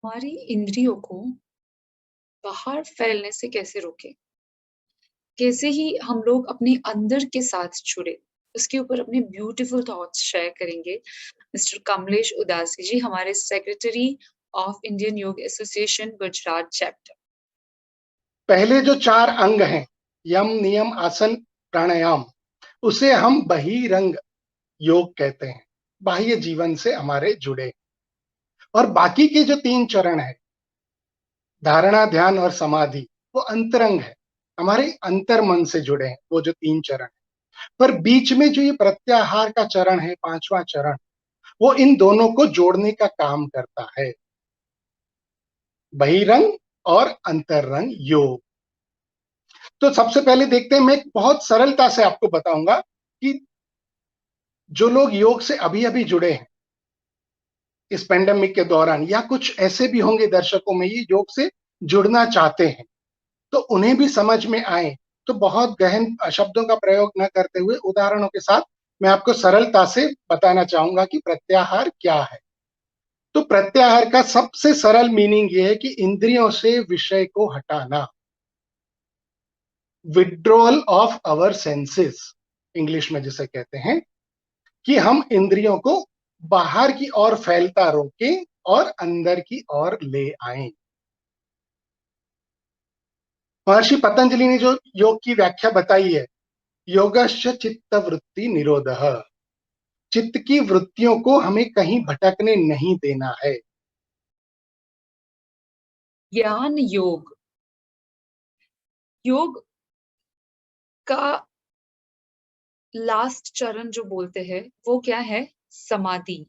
हमारी इंद्रियों को बाहर फैलने से कैसे रोकें? कैसे ही हम लोग अपने अंदर के साथ जुड़े, उसके ऊपर अपने ब्यूटीफुल थॉट्स शेयर करेंगे मिस्टर कमलेश उदासी जी, हमारे secretary of Indian yog association Gujarat chapter. पहले जो 4 अंग हैं, यम, नियम, आसन, प्राणायाम, उसे हम बहिरंग योग कहते हैं। बाह्य जीवन से हमारे जुड़े। और बाकी के जो 3 चरण हैं, धारणा, ध्यान और समाधि, वो अंतरंग है, हमारे अंतर मन से जुड़े हैं, वो जो 3 चरण हैं। पर बीच में जो ये प्रत्याहार का चरण है, 5वां चरण, वो इन दोनों को जोड़ने का काम करता है। बहिरंग और अंतरंग योग। तो सबसे पहले देखते हैं, मैं बहुत सरलता से आपको बताऊंगा कि जो लोग योग से अभी अभी जुड़े हैं इस पेंडेमिक के दौरान, या कुछ ऐसे भी होंगे दर्शकों में ये योग से जुड़ना चाहते हैं, तो उन्हें भी समझ में आए, तो बहुत गहन शब्दों का प्रयोग न करते हुए उदाहरणों के साथ मैं आपको सरलता से बताना चाहूंगा कि प्रत्याहार क्या है। तो प्रत्याहार का सबसे सरल मीनिंग ये है कि इंद्रियों से विषय को हटाना, withdrawal of our senses, English में जिसे कहते हैं, कि हम इंद्रियों को बाहर की ओर फैलता रोकें और अंदर की ओर ले आएं। महर्षि पतंजलि ने जो योग की व्याख्या बताई है, योगश्च चित्त वृत्ति निरोधः, चित्त की वृत्तियों को हमें कहीं भटकने नहीं देना है। ज्ञान योग, योग का लास्ट चरण जो बोलते हैं वो क्या है? समाधि,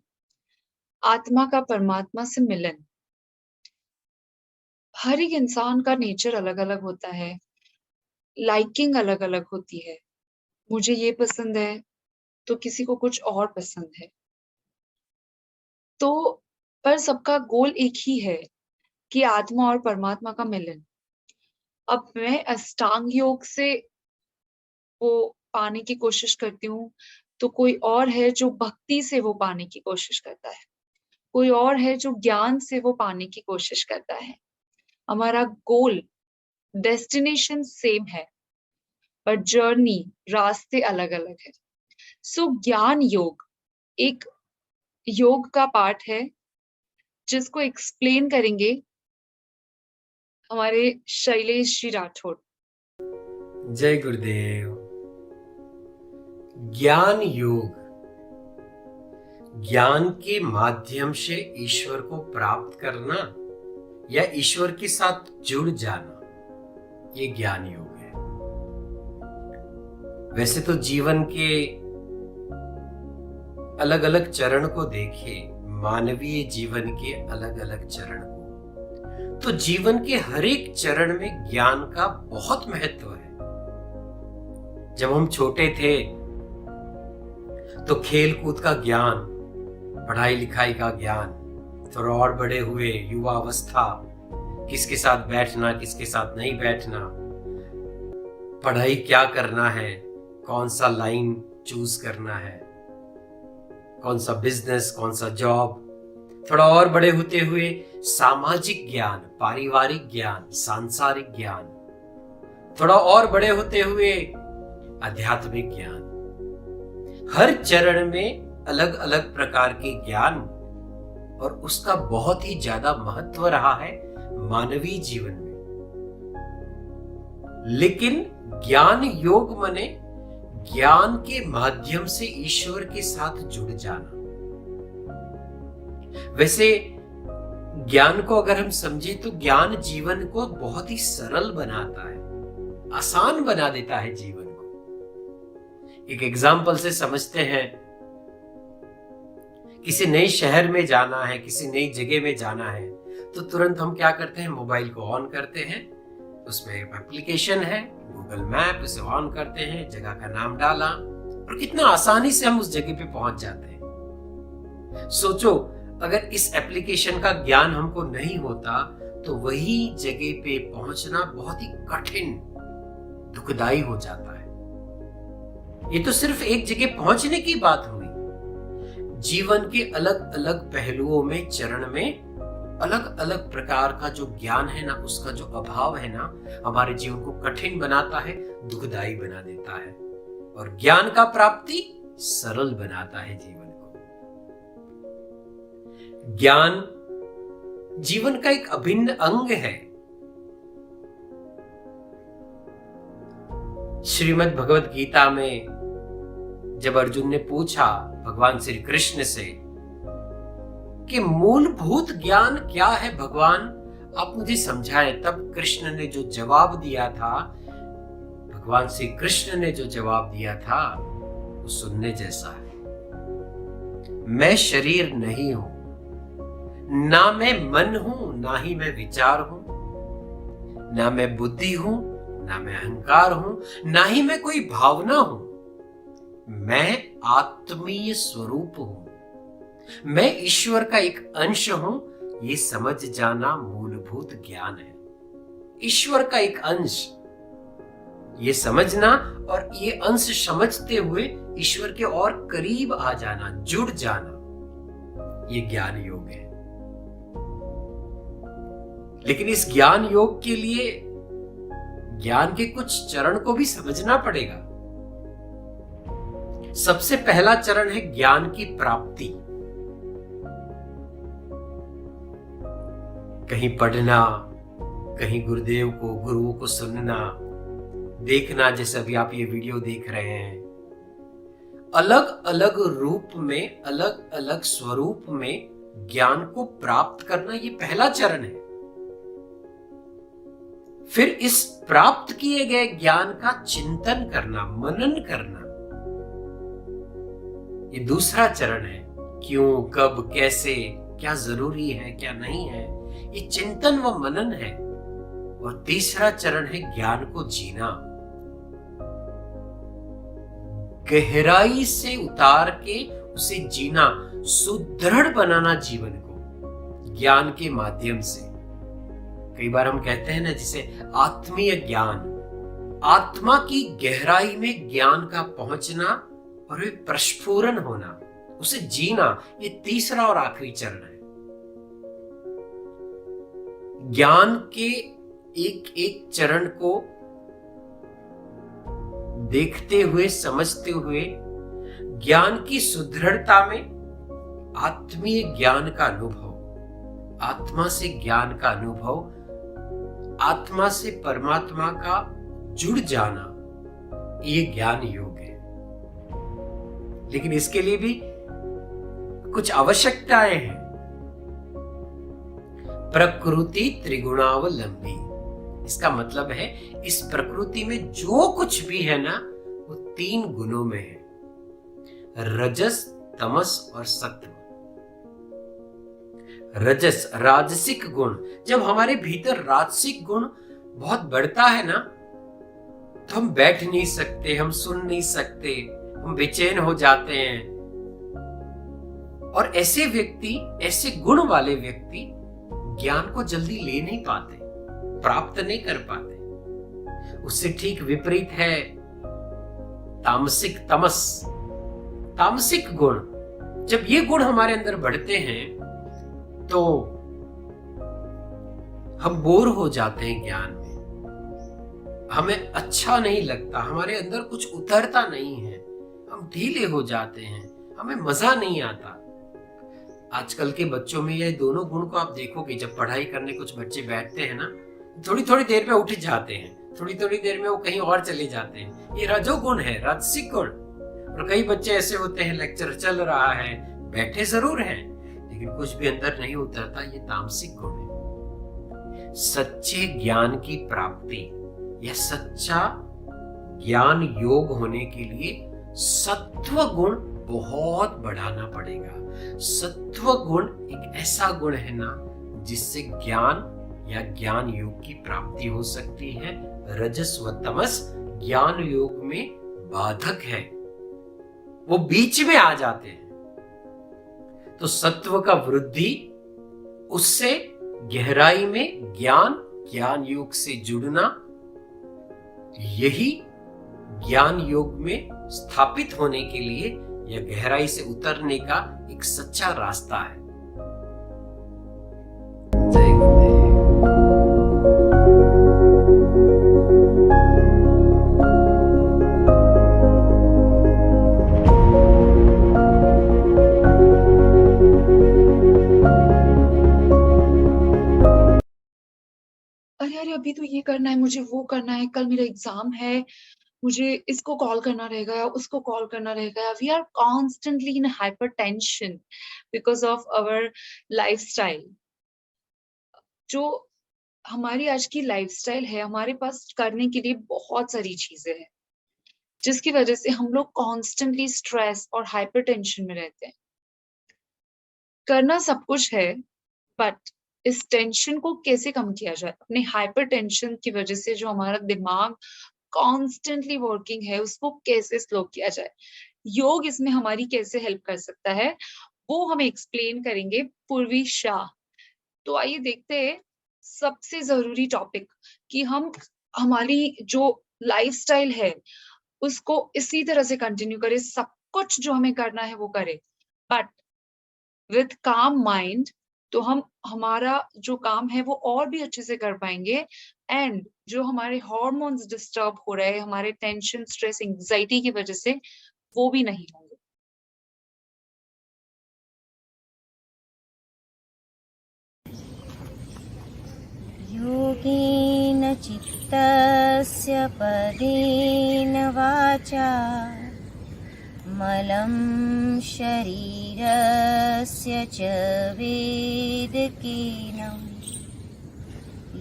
आत्मा का परमात्मा से मिलन। हर एक इंसान का नेचर अलग-अलग होता है, लाइकिंग अलग-अलग होती है। मुझे ये पसंद है, तो किसी को कुछ और पसंद है। तो पर सबका गोल एक ही है कि आत्मा और परमात्मा का मिलन। अब मैं अष्टांग योग से वो पाने की कोशिश करती हूँ, तो कोई और है जो भक्ति से वो पाने की कोशिश करता है। कोई और है जो ज्ञान से वो पाने की कोशिश करता है। हमारा गोल, डेस्टिनेशन सेम है, पर जर्नी, रास्ते अलग-अलग है। सो ज्ञान योग एक योग का पार्ट है, जिसको एक्सप्लेन करेंगे हमारे शैलेश जी राठौड़। जय गुरुदेव। ज्ञान योग, ज्ञान के माध्यम से ईश्वर को प्राप्त करना या ईश्वर के साथ जुड़ जाना, ये ज्ञान योग है। वैसे तो जीवन के अलग अलग चरण को देखें, मानवीय जीवन के अलग अलग चरण को, तो जीवन के हर एक चरण में ज्ञान का बहुत महत्व है। जब हम छोटे थे तो खेल कूद का ज्ञान, पढ़ाई लिखाई का ज्ञान, थोड़ा और बड़े हुए युवा अवस्था, किसके साथ बैठना किसके साथ नहीं बैठना, पढ़ाई क्या करना है, कौन सा लाइन चूज करना है, कौन सा बिजनेस, कौन सा जॉब। थोड़ा और बड़े होते हुए सामाजिक ज्ञान, पारिवारिक ज्ञान, सांसारिक ज्ञान। थोड़ा और बड़े होते हुए आध्यात्मिक ज्ञान। हर चरण में अलग अलग प्रकार के ज्ञान, और उसका बहुत ही ज्यादा महत्व रहा है मानवीय जीवन में। लेकिन ज्ञान योग माने ज्ञान के माध्यम से ईश्वर के साथ जुड़ जाना। वैसे ज्ञान को अगर हम समझे तो ज्ञान जीवन को बहुत ही सरल बनाता है, आसान बना देता है जीवन को। एक एग्जाम्पल से समझते हैं। किसी नए शहर में जाना है, किसी नई जगह में जाना है, तो तुरंत हम क्या करते हैं? मोबाइल को ऑन करते हैं, उसमें एक एप्लीकेशन है गूगल मैप, उसे ऑन करते हैं, जगह का नाम डाला और कितना आसानी से हम उस जगह पे पहुंच जाते हैं। सोचो, अगर इस एप्लीकेशन का ज्ञान हमको नहीं होता तो वही जगह पे पहुंचना बहुत ही कठिन, दुखदाई हो जाता है। ये तो सिर्फ एक जगह पहुंचने की बात हुई। जीवन के अलग अलग पहलुओं में, चरण में अलग अलग प्रकार का जो ज्ञान है ना, उसका जो अभाव है ना, हमारे जीवन को कठिन बनाता है, दुखदायी बना देता है। और ज्ञान का प्राप्ति सरल बनाता है जीवन को। ज्ञान जीवन का एक अभिन्न अंग है। श्रीमद् भगवत गीता में जब अर्जुन ने पूछा भगवान श्री कृष्ण से कि मूलभूत ज्ञान क्या है भगवान, आप मुझे समझाएं, तब कृष्ण ने जो जवाब दिया था, भगवान श्री कृष्ण ने जो जवाब दिया था वो सुनने जैसा है। मैं शरीर नहीं हूं, ना मैं मन हूं, ना ही मैं विचार हूं, ना मैं बुद्धि हूं, ना मैं अहंकार हूं, ना ही मैं कोई भावना हूं। मैं आत्मीय स्वरूप हूं, मैं ईश्वर का एक अंश हूं। ये समझ जाना मूलभूत ज्ञान है। ईश्वर का एक अंश, ये समझना और ये अंश समझते हुए ईश्वर के और करीब आ जाना, जुड़ जाना, ये ज्ञान योग है। लेकिन इस ज्ञान योग के लिए ज्ञान के कुछ चरण को भी समझना पड़ेगा। सबसे पहला चरण है ज्ञान की प्राप्ति। कहीं पढ़ना, कहीं गुरुदेव को, गुरुओं को सुनना, देखना, जैसे अभी आप ये वीडियो देख रहे हैं। अलग अलग रूप में, अलग अलग स्वरूप में ज्ञान को प्राप्त करना, ये पहला चरण है। फिर इस प्राप्त किए गए ज्ञान का चिंतन करना, मनन करना, ये दूसरा चरण है। क्यों, कब, कैसे, क्या जरूरी है, क्या नहीं है, ये चिंतन व मनन है। और तीसरा चरण है ज्ञान को जीना, गहराई से उतार के उसे जीना, सुदृढ़ बनाना जीवन को ज्ञान के माध्यम से। कई बार हम कहते हैं ना, जिसे आत्मीय ज्ञान, आत्मा की गहराई में ज्ञान का पहुंचना और वे प्रस्फुरन होना, उसे जीना, ये तीसरा और आखिरी चरण है। ज्ञान के एक एक चरण को देखते हुए, समझते हुए, ज्ञान की सुदृढ़ता में आत्मीय ज्ञान का अनुभव, आत्मा से ज्ञान का अनुभव, आत्मा से परमात्मा का जुड़ जाना, ये ज्ञान योग है। लेकिन इसके लिए भी कुछ आवश्यकताएं हैं। प्रकृति त्रिगुणावलंबी, इसका मतलब है इस प्रकृति में जो कुछ भी है ना, वो 3 गुणों में है, रजस, तमस और सत्व। रजस, राजसिक गुण। जब हमारे भीतर राजसिक गुण बहुत बढ़ता है ना, तो हम बैठ नहीं सकते, हम सुन नहीं सकते, हम बेचैन हो जाते हैं। और ऐसे व्यक्ति, ऐसे गुण वाले व्यक्ति ज्ञान को जल्दी ले नहीं पाते, प्राप्त नहीं कर पाते। उससे ठीक विपरीत है तामसिक, तमस, तामसिक गुण। जब ये गुण हमारे अंदर बढ़ते हैं तो हम बोर हो जाते हैं ज्ञान में, हमें अच्छा नहीं लगता, हमारे अंदर कुछ उतरता नहीं है, हम ढीले हो जाते हैं, हमें मजा नहीं आता। आजकल के बच्चों में ये दोनों गुण को आप देखोगे, जब पढ़ाई करने कुछ बच्चे बैठते हैं ना, थोड़ी थोड़ी देर में उठ जाते हैं, थोड़ी थोड़ी देर में वो कहीं और चले जाते हैं। ये रजोगुण है, राजसिक गुण। और कई बच्चे ऐसे होते हैं, लेक्चर चल रहा है, बैठे जरूर हैं, लेकिन कुछ भी अंदर नहीं उतरता, ये तामसिक गुण है। सच्चे ज्ञान की प्राप्ति या सच्चा ज्ञान योग होने के लिए सत्व गुण बहुत बढ़ाना पड़ेगा। सत्व गुण एक ऐसा गुण है ना, जिससे ज्ञान या ज्ञान योग की प्राप्ति हो सकती है। रजस व तमस ज्ञान योग में बाधक है, वो बीच में आ जाते हैं। तो सत्व का वृद्धि, उससे गहराई में ज्ञान योग से जुड़ना, यही ज्ञान योग में स्थापित होने के लिए या गहराई से उतरने का एक सच्चा रास्ता है। अरे अभी तो ये करना है, मुझे वो करना है, कल मेरा एग्जाम है, मुझे इसको कॉल करना रहेगा या उसको कॉल करना रहेगा। We are constantly in hypertension because of our lifestyle. जो हमारी आज की लाइफस्टाइल है, हमारे पास करने के लिए बहुत सारी चीजें हैं, जिसकी वजह से हम लोग कॉन्स्टेंटली स्ट्रेस और हाइपर टेंशन में रहते हैं। करना सब कुछ है, बट इस टेंशन को कैसे कम किया जाए? अपने हाइपर टेंशन की वजह से जो हमारा दिमाग कॉन्स्टेंटली वर्किंग है, उसको कैसे स्लो किया जाए? योग इसमें हमारी कैसे हेल्प कर सकता है, वो हम एक्सप्लेन करेंगे पूर्वी शाह। तो आइए देखते हैं सबसे जरूरी टॉपिक कि हम हमारी जो लाइफस्टाइल है उसको इसी तरह से कंटिन्यू करें, सब कुछ जो हमें करना है वो करें, बट विथ काम माइंड। तो हम हमारा जो काम है वो और भी अच्छे से कर पाएंगे, एंड जो हमारे हार्मोन्स डिस्टर्ब हो रहे हैं हमारे टेंशन, स्ट्रेस, एंजाइटी की वजह से, वो भी नहीं होंगे। योगेन चित्तस्य पदेन वाचा मलं शरीरस्य च वेदकेन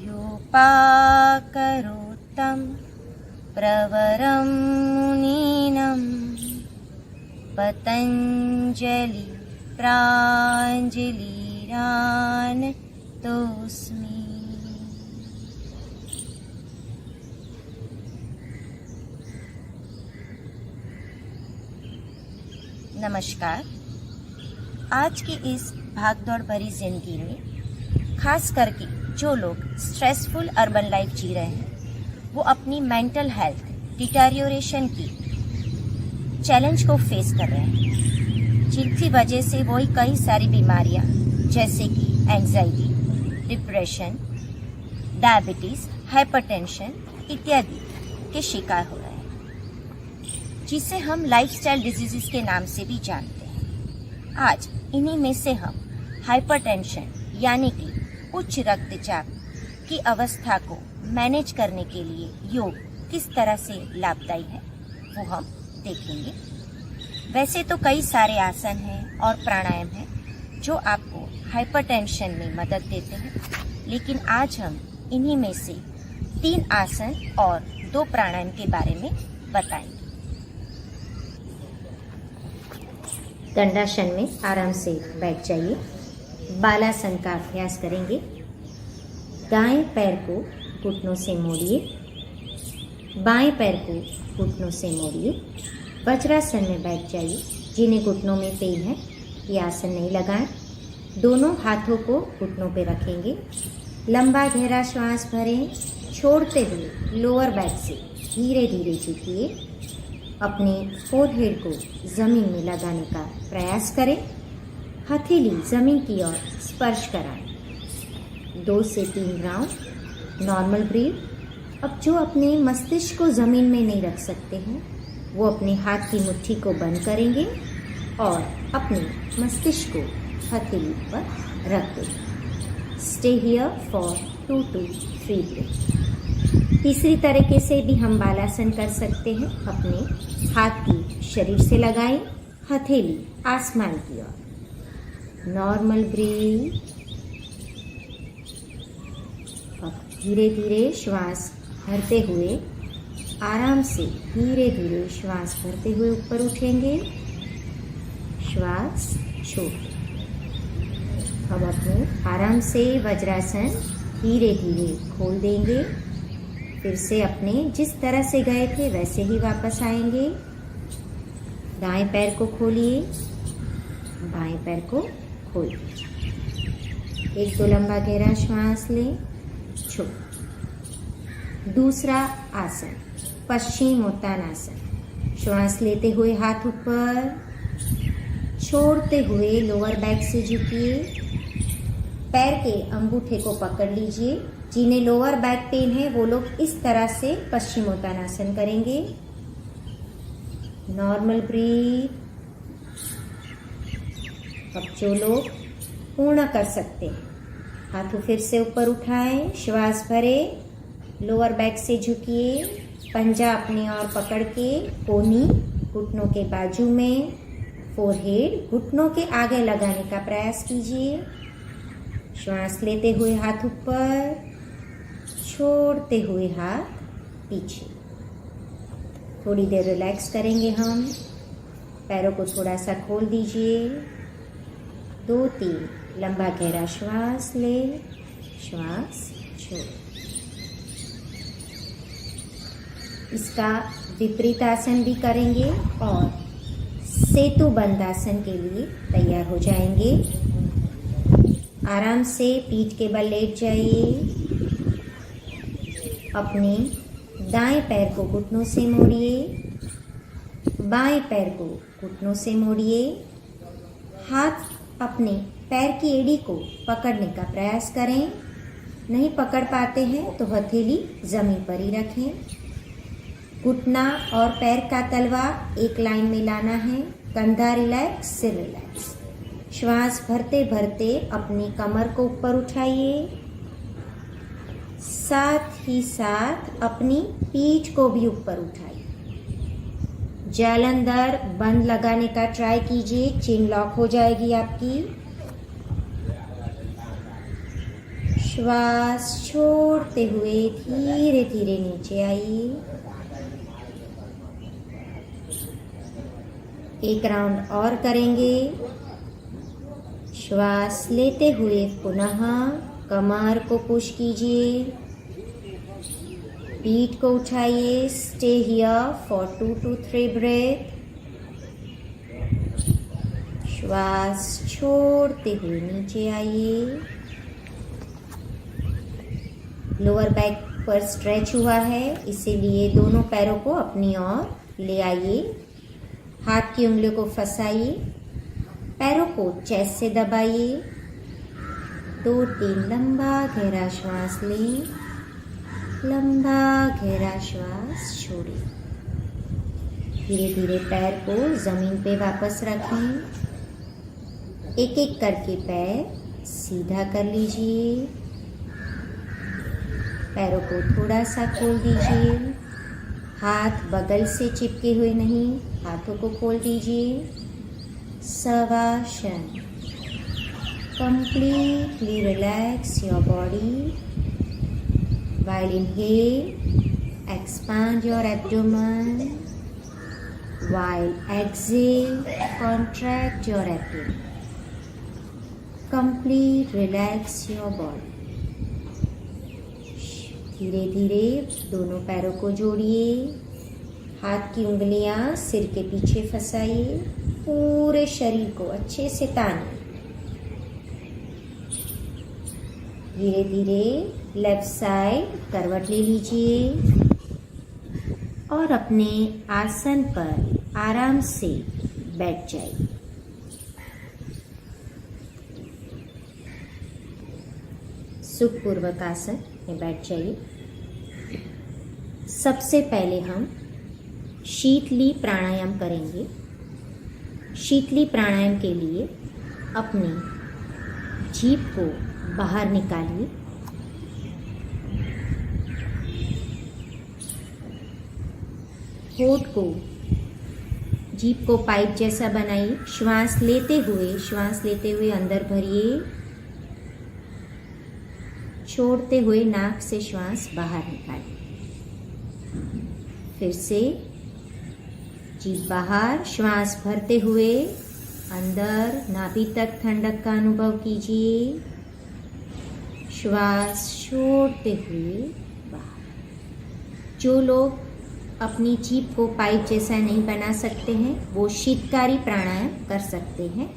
योपाकरोत्तं प्रवरं मुनीनं पतञ्जलि प्राञ्जलिरान तोस्मि। नमस्कार। आज की इस भागदौड़ भरी जिंदगी में खास करके जो लोग स्ट्रेसफुल अर्बन लाइफ जी रहे हैं, वो अपनी मेंटल हेल्थ डिटेरियोरेशन की चैलेंज को फेस कर रहे हैं, जिनकी वजह से वही कई सारी बीमारियां जैसे कि एंजाइटी, डिप्रेशन, डायबिटीज, हाइपरटेंशन इत्यादि के शिकार हो रहे हैं, जिसे हम लाइफस्टाइल डिजीजेस के नाम से भी जानते हैं। आज इन्हीं में से हम हाइपरटेंशन यानी कि उच्च रक्तचाप की अवस्था को मैनेज करने के लिए योग किस तरह से लाभदायी है वो हम देखेंगे। वैसे तो कई सारे आसन हैं और प्राणायाम हैं जो आपको हाइपरटेंशन में मदद देते हैं, लेकिन आज हम इन्हीं में से 3 आसन और 2 प्राणायाम के बारे में बताएंगे। दंडासन में आराम से बैठ जाइए। बालासन का अभ्यास करेंगे। दाएं पैर को घुटनों से मोड़िए, बाएं पैर को घुटनों से मोड़िए। वज्रासन में बैठ जाइए। जिन्हें घुटनों में पेन है ये आसन नहीं लगाएं। दोनों हाथों को घुटनों पे रखेंगे। लंबा गहरा श्वास भरें, छोड़ते हुए लोअर बैक से धीरे धीरे झुकिए। अपने फोरहेड को जमीन में लगाने का प्रयास करें। हथेली जमीन की ओर स्पर्श कराएं। 2 से 3 राउंड नॉर्मल ब्रीथ। अब जो अपने मस्तिष्क को जमीन में नहीं रख सकते हैं वो अपने हाथ की मुट्ठी को बंद करेंगे और अपने मस्तिष्क को हथेली पर रख दें। Stay here for 2 to 3 breath. तीसरी तरीके से भी हम बालासन कर सकते हैं। अपने हाथ की शरीर से लगाएं, हथेली आसमान की ओर। Normal breath. अब धीरे धीरे श्वास भरते हुए आराम से धीरे धीरे श्वास भरते हुए ऊपर उठेंगे। श्वास छोड़ें। अब अपने आराम से वज्रासन धीरे धीरे खोल देंगे। फिर से अपने जिस तरह से गए थे वैसे ही वापस आएंगे। दाएं पैर को खोलिए, बाएं पैर को खोलिए। 1-2 लंबा गहरा श्वास लें, छोड़। दूसरा आसन पश्चिमोत्तानासन। श्वास लेते हुए हाथ ऊपर, छोड़ते हुए लोअर बैक से झुकिए। पैर के अंगूठे को पकड़ लीजिए। जिन्हें लोअर बैक पेन है वो लोग इस तरह से पश्चिमोत्तानासन करेंगे। Normal breath. अब जो लोग पूर्ण कर सकते हैं हाथों फिर से ऊपर उठाएं, श्वास भरें, लोअर बैक से झुकिए, पंजा अपनी ओर पकड़ के, कोहनी घुटनों के बाजू में, फोरहेड घुटनों के आगे लगाने का प्रयास कीजिए। श्वास लेते हुए हाथ ऊपर, छोड़ते हुए हाथ पीछे। थोड़ी देर रिलैक्स करेंगे हम। पैरों को थोड़ा सा खोल दीजिए। 2-3 लंबा गहरा श्वास ले, श्वास छोड़। इसका विपरीत आसन भी करेंगे और सेतु बंद आसन के लिए तैयार हो जाएंगे। आराम से पीठ के बल लेट जाइए। अपने दाएं पैर को घुटनों से मोड़िए, बाएं पैर को घुटनों से मोड़िए। हाथ अपने पैर की एड़ी को पकड़ने का प्रयास करें। नहीं पकड़ पाते हैं तो हथेली जमीन पर ही रखें। घुटना और पैर का तलवा एक लाइन में लाना है। कंधा रिलैक्स, सिर रिलैक्स। श्वास भरते भरते अपनी कमर को ऊपर उठाइए, साथ ही साथ अपनी पीठ को भी ऊपर उठाइए। जालंधर बंद लगाने का ट्राई कीजिए, चिन लॉक हो जाएगी आपकी। श्वास छोड़ते हुए धीरे धीरे नीचे आइए। एक राउंड और करेंगे। श्वास लेते हुए पुनः कमर को पुश कीजिए, पीठ को उठाइए। Stay here for 2 to 3 breath. श्वास छोड़ते हुए नीचे आइए। लोअर बैक पर स्ट्रेच हुआ है, इसीलिए दोनों पैरों को अपनी ओर ले आइए। हाथ की उंगलियों को फंसाइए, पैरों को चेस्ट से दबाइए। 2-3 लंबा गहरा श्वास लें, लंबा गहरा श्वास छोड़ें। धीरे धीरे पैर को जमीन पे वापस रखें। एक एक करके पैर सीधा कर लीजिए। पैरों को थोड़ा सा खोल दीजिए। हाथ बगल से चिपके हुए नहीं, हाथों को खोल दीजिए। Shavasana. Completely relax your body. While inhale, expand your abdomen. While exhale, contract your abdomen. Complete relax your body. धीरे धीरे दोनों पैरों को जोड़िए। हाथ की उंगलियां सिर के पीछे फंसाइए। पूरे शरीर को अच्छे से तानिए। धीरे धीरे लेफ्ट साइड करवट ले लीजिए और अपने आसन पर आराम से बैठ जाइए। सुखपूर्वक आसन में बैठ जाइए। सबसे पहले हम शीतली प्राणायाम करेंगे। शीतली प्राणायाम के लिए अपनी जीभ को बाहर निकालिए। होठ को, जीभ को पाइप जैसा बनाइए। श्वास लेते हुए अंदर भरिए। छोड़ते हुए नाक से श्वास बाहर निकालिए। फिर से जीभ बाहर, श्वास भरते हुए अंदर, नाभि तक ठंडक का अनुभव कीजिए। श्वास छोड़ते हुए बाहर। जो लोग अपनी जीभ को पाइप जैसा नहीं बना सकते हैं, वो शीतकारी प्राणायाम कर सकते हैं।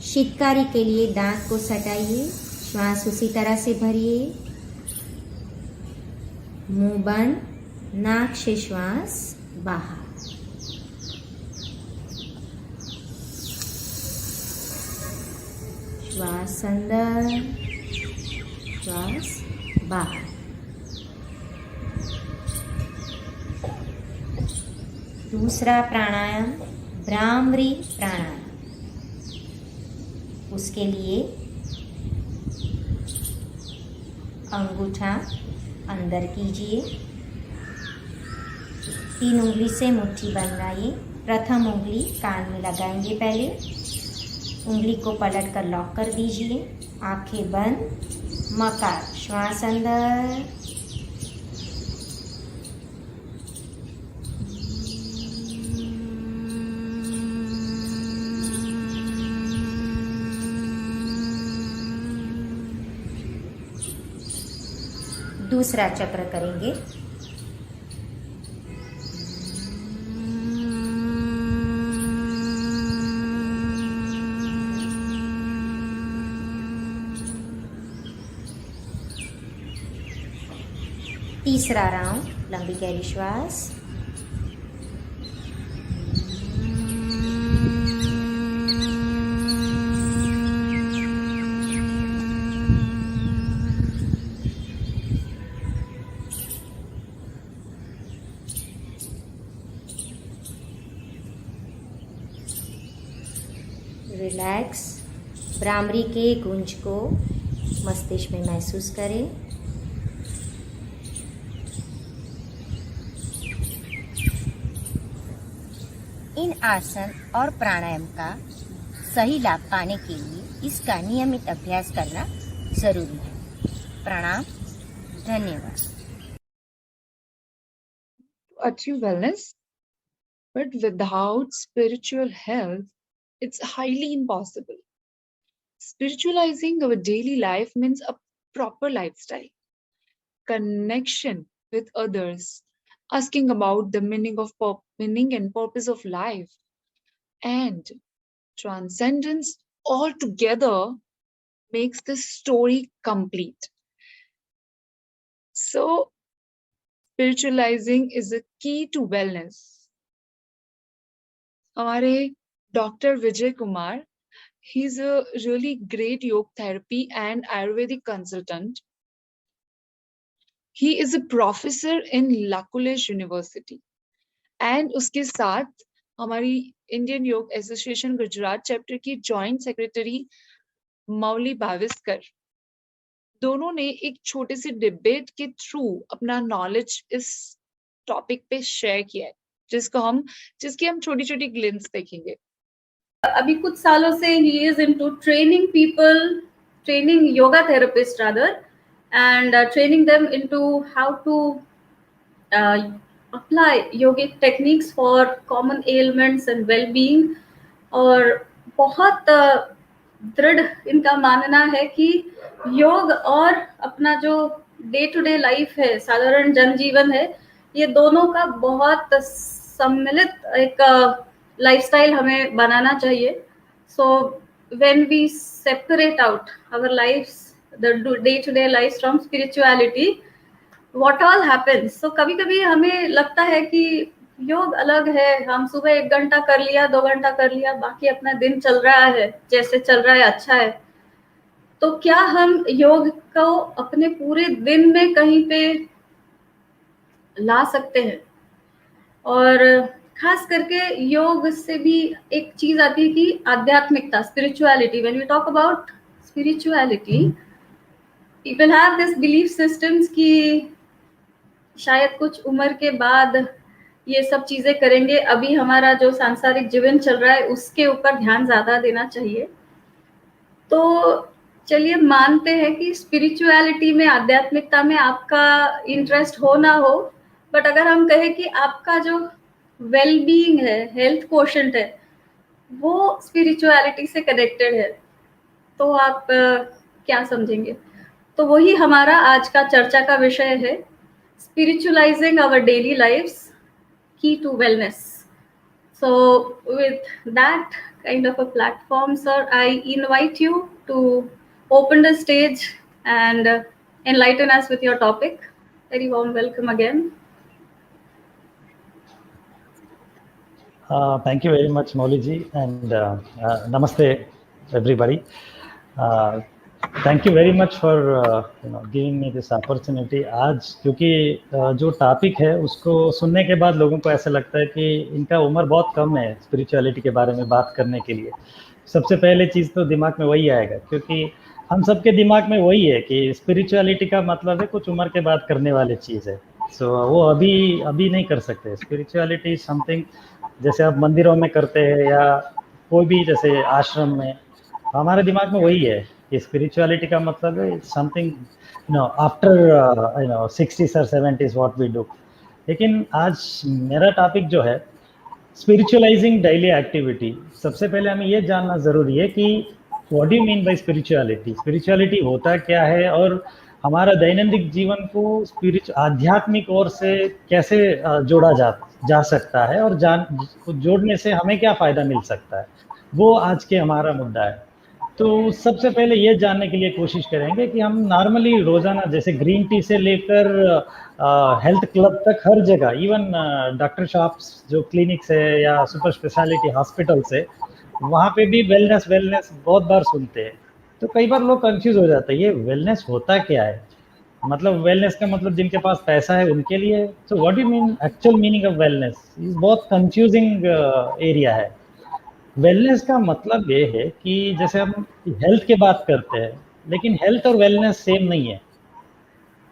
शीतकारी के लिए दांत को सटाइए, श्वास उसी तरह से भरिए। मुंह बंद, नाक से श्वास बाहर। श्वास अंदर, श्वास बाहर। दूसरा प्राणायाम भ्रामरी प्राणायाम। उसके लिए अंगूठा अंदर कीजिए। 3 उंगली से मुट्ठी बनाइए। प्रथम उंगली कान में लगाएंगे पहले, उंगली को पलट कर लॉक कर दीजिए। आंखें बंद, मकार, श्वास अंदर, दूसरा चक्र करेंगे। तीसरा राउंड, लंबी गहरी श्वास। रिलैक्स। भ्रामरी के गूंज को मस्तिष्क में महसूस करें। इन आसन और प्राणायाम का सही लाभ पाने के लिए इसका नियमित अभ्यास करना जरूरी है। प्रणाम, धन्यवाद। Achieve wellness, but without spiritual health, it's highly impossible. Spiritualizing our daily life means a proper lifestyle, connection with others, asking about the meaning and purpose of life, and transcendence altogether makes this story complete. So, spiritualizing is a key to wellness. हमारे doctor Vijay Kumar, he's a really great yoga therapy and Ayurvedic consultant. He is a professor in Lakulesh University. And उसके साथ हमारी Indian yog association Gujarat chapter की joint secretary मौली भाविस्कर, दोनों ने एक छोटे से डिबेट के थ्रू अपना नॉलेज इस टॉपिक पे शेयर किया है, जिसकी हम छोटी छोटी ग्लिम्स देखेंगे। अभी कुछ सालों से he is into training people, training yoga therapists rather, and training them into how to apply yogic techniques for common ailments and well-being। और बहुत दृढ़ इनका मानना है कि योग और अपना जो डे टू डे लाइफ है, साधारण जनजीवन है, ये दोनों का बहुत सम्मिलित एक लाइफस्टाइल हमें बनाना चाहिए। So when we separate out our lives, the day to day life from spirituality, what all happens. So कभी कभी हमें लगता है कि योग अलग है, हम सुबह 1 घंटा कर लिया, 2 घंटा कर लिया, बाकी अपना दिन चल रहा है, जैसे चल रहा है अच्छा है। तो क्या हम योग को अपने पूरे दिन में कहीं पे ला सकते हैं? और खास करके योग से भी एक चीज आती है कि आध्यात्मिकता, spirituality. When we talk about spirituality, people have this belief systems कि शायद कुछ उम्र के बाद ये सब चीजें करेंगे, अभी हमारा जो सांसारिक जीवन चल रहा है उसके ऊपर ध्यान ज्यादा देना चाहिए। तो चलिए मानते हैं कि स्पिरिचुअलिटी में, आध्यात्मिकता में आपका इंटरेस्ट हो ना हो, बट अगर हम कहें कि आपका जो वेलबीइंग है, हेल्थ कोशेंट है, वो स्पिरिचुअलिटी से कनेक्टेड है, तो आप क्या समझेंगे? तो वही हमारा आज का चर्चा का विषय है, spiritualizing our daily lives, key to wellness. So with that kind of a platform, sir, I invite you to open the stage and enlighten us with your topic. Very warm welcome again. Thank you very much, Maulik ji, and namaste everybody. Thank you very much for giving me this opportunity. आज क्योंकि जो topic है उसको सुनने के बाद लोगों को ऐसा लगता है कि इनका उम्र बहुत कम है स्पिरिचुअलिटी के बारे में बात करने के लिए। सबसे पहले चीज़ तो दिमाग में वही आएगा, क्योंकि हम सबके दिमाग में वही है कि स्पिरिचुअलिटी का मतलब है कुछ उम्र के बाद करने वाली चीज़ है। सो वो अभी अभी नहीं कर सकते। स्पिरिचुअलिटी समथिंग जैसे आप मंदिरों में करते हैं या कोई भी जैसे आश्रम में, हमारे दिमाग में वही है कि स्पिरिचुअलिटी का मतलब है समथिंग आफ्टर 60s और 70s व्हाट वी डू। लेकिन आज मेरा टॉपिक जो है स्पिरिचुअलाइजिंग डेली एक्टिविटी, सबसे पहले हमें ये जानना ज़रूरी है कि what do you mean by spirituality, spirituality होता क्या है और हमारा दैनंदिन जीवन को आध्यात्मिक ओर से कैसे जोड़ा जा सकता है और जोड़ने से हमें क्या फ़ायदा मिल सकता है, वो आज के हमारा मुद्दा है। तो सबसे पहले ये जानने के लिए कोशिश करेंगे कि हम नॉर्मली रोज़ाना जैसे ग्रीन टी से लेकर हेल्थ क्लब तक हर जगह, इवन डॉक्टर शॉप्स जो क्लिनिक्स है या सुपर स्पेशलिटी हॉस्पिटल्स है, वहाँ पे भी वेलनेस वेलनेस बहुत बार सुनते हैं। तो कई बार लोग कंफ्यूज हो जाते हैं, ये वेलनेस होता क्या है, मतलब वेलनेस का मतलब जिनके पास पैसा है उनके लिए। तो what you mean actual meaning of wellness, बहुत कंफ्यूजिंग एरिया है। वेलनेस का मतलब ये है कि जैसे हम हेल्थ की बात करते हैं, लेकिन हेल्थ और वेलनेस सेम नहीं है।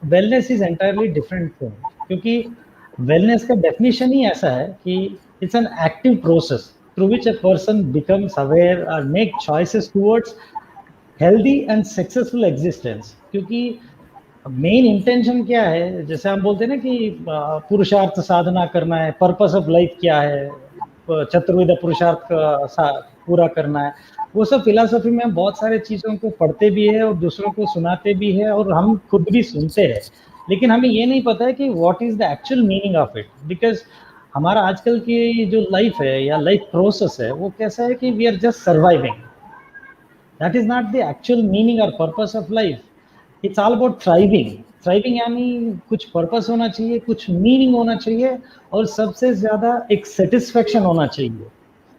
Wellness is entirely different thing, क्योंकि वेलनेस का डेफिनेशन ही ऐसा है कि it's an active process through which a person becomes aware और make choices towards healthy and successful existence. क्योंकि मेन इंटेंशन क्या है, जैसे हम बोलते हैं ना कि पुरुषार्थ साधना करना है, पर्पस ऑफ लाइफ क्या है, चतुर्विध पुरुषार्थ का पूरा करना है, वो सब फिलॉसफी में बहुत सारे चीज़ों को पढ़ते भी है और दूसरों को सुनाते भी है और हम खुद भी सुनते हैं। लेकिन हमें ये नहीं पता है कि what is the actual meaning of it, because हमारा आजकल की जो लाइफ है या लाइफ प्रोसेस है वो कैसा है कि we are just surviving. That is not the actual meaning और purpose of life. It's all about thriving. Thriving यानी कुछ पर्पस होना चाहिए, कुछ मीनिंग होना चाहिए और सबसे ज़्यादा एक सेटिस्फेक्शन होना चाहिए।